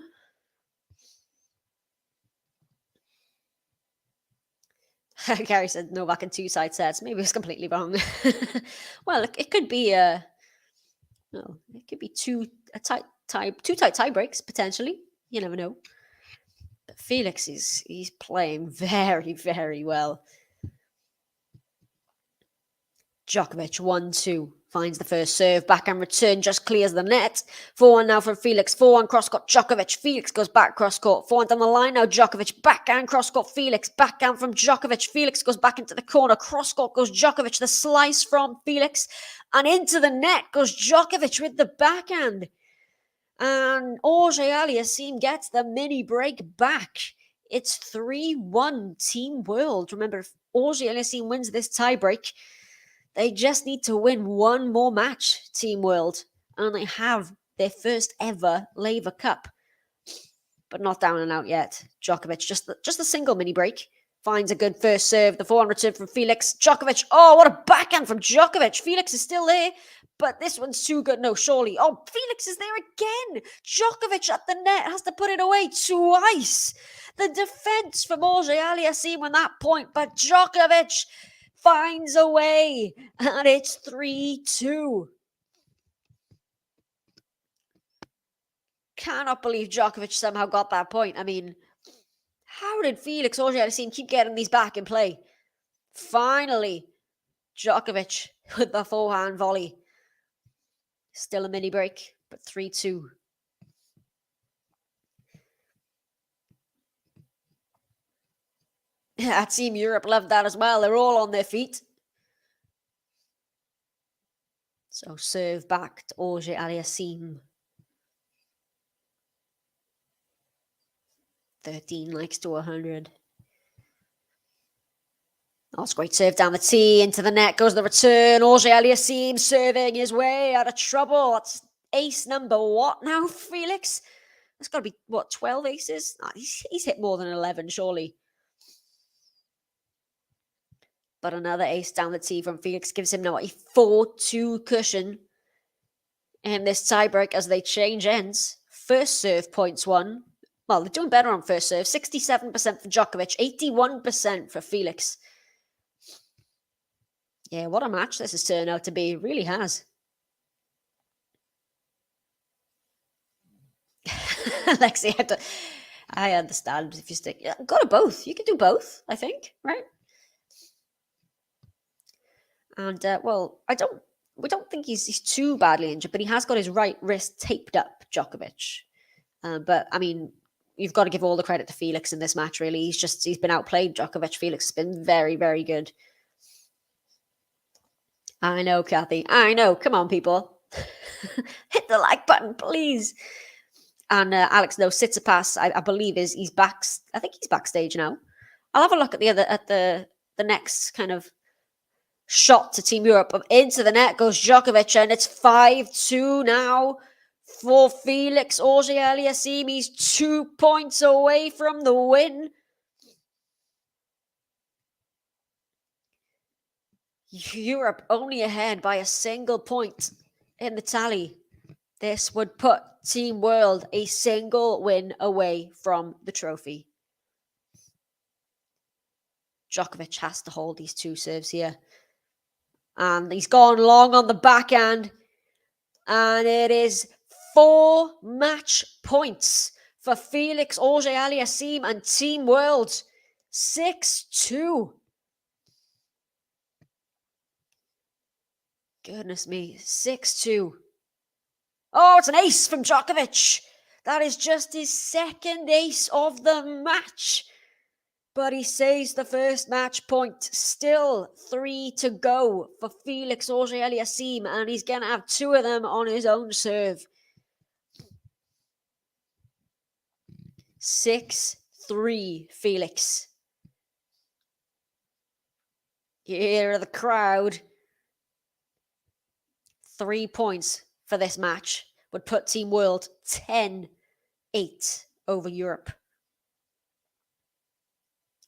Gary said Novak in 2 side sets. Maybe it's completely wrong. Well, it could be no, it could be two tight tie breaks potentially. You never know. But Felix he's playing very, very well. Djokovic 1-2 finds the first serve, backhand return just clears the net. 4-1 now from Felix. 4-1 cross court Djokovic. Felix goes back cross court. 4-1 down the line now. Djokovic backhand cross court Felix. Backhand from Djokovic. Felix goes back into the corner. Cross court goes Djokovic. The slice from Felix and into the net goes Djokovic with the backhand. And Auger-Aliassime gets the mini break back. It's 3-1 Team World. Remember, if Auger-Aliassime wins this tiebreak, they just need to win one more match, Team World, and they have their first ever Laver Cup. But not down and out yet. Djokovic, just a single mini break, finds a good first serve. The 4-1 return from Felix. Djokovic, oh, what a backhand from Djokovic. Felix is still there, but this one's too good. No, surely. Oh, Felix is there again. Djokovic at the net has to put it away twice. The defense from Auger-Aliassime on that point, but Djokovic finds a way, and it's 3-2. Cannot believe Djokovic somehow got that point. I mean, how did Felix Auger-Aliassime keep getting these back in play? Finally, Djokovic with the forehand volley. Still a mini break, but 3-2. Yeah, Team Europe loved that as well. They're all on their feet. So serve back to Auger-Aliassime. 13 likes to 100. Oh, it's a great serve down the tee. Into the net goes the return. Auger-Aliassime serving his way out of trouble. That's ace number what now, Felix? That's got to be, what, 12 aces? Oh, he's hit more than 11, surely. But another ace down the tee from Felix gives him now a 4-2 cushion in this tiebreak as they change ends. First serve points won. Well, they're doing better on first serve. 67% for Djokovic, 81% for Felix. Yeah, what a match this has turned out to be. It really has. Lexi, I understand if you stick. Yeah, go to both. You can do both, I think, right? And, well, we don't think he's too badly injured, but he has got his right wrist taped up, Djokovic. But, I mean, you've got to give all the credit to Felix in this match, really. He's been outplayed, Djokovic. Felix has been very, very good. I know, Kathy. I know. Come on, people. Hit the like button, please. And Alex, no, Tsitsipas, I believe he's back. I think he's backstage now. I'll have a look at the next kind of shot to Team Europe. Into the net goes Djokovic, and it's 5-2 now for Felix Auger-Aliassime. He's 2 points away from the win. Europe only ahead by a single point in the tally. This would put Team World a single win away from the trophy. Djokovic has to hold these 2 serves here. And he's gone long on the backhand. And it is 4 match points for Felix Auger-Aliassime and Team World. 6-2. Goodness me, 6-2. Oh, it's an ace from Djokovic. That is just his second ace of the match. But he saves the first match point. Still 3 to go for Felix Auger-Aliassime, and he's going to have 2 of them on his own serve. 6-3, Felix. Here are the crowd. 3 points for this match would put Team World 10-8 over Europe.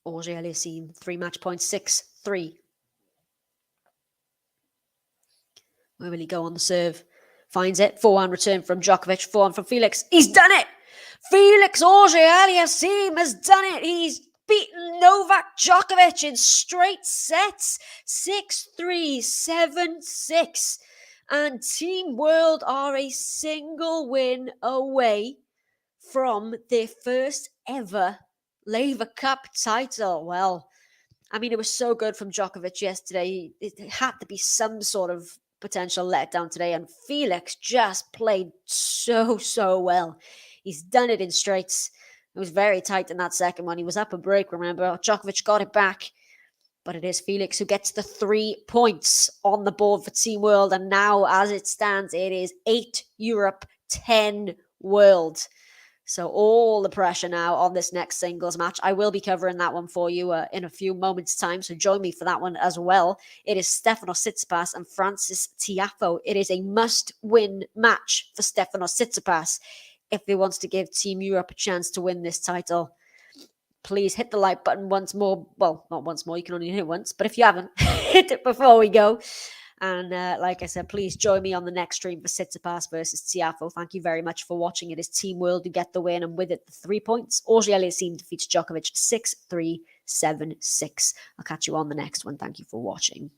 Auger-Aliassime, 3 match points, 6-3. Where will he go on the serve? Finds it. 4-1 return from Djokovic. 4-1 from Felix. He's done it! Felix Auger-Aliassime has done it! He's beaten Novak Djokovic in straight sets, 6-3, 7-6. And Team World are a single win away from their first ever Laver Cup title. Well, I mean, it was so good from Djokovic yesterday. It had to be some sort of potential letdown today. And Felix just played so well. He's done it in straights. It was very tight in that second one. He was up a break, remember. Djokovic got it back. But it is Felix who gets the 3 points on the board for Team World. And now, as it stands, it is 8 Europe, 10 World. So all the pressure now on this next singles match. I will be covering that one for you in a few moments' time. So join me for that one as well. It is Stefanos Tsitsipas and Francis Tiafoe. It is a must-win match for Stefanos Tsitsipas if he wants to give Team Europe a chance to win this title. Please hit the like button once more. Well, not once more. You can only hit it once. But if you haven't, hit it before we go. And like I said, please join me on the next stream for Tsitsipas versus Tiafoe. Thank you very much for watching. It is Team World who get the win, and with it, the 3 points. Auger-Aliassime defeats Djokovic 6-3, 7-6. I'll catch you on the next one. Thank you for watching.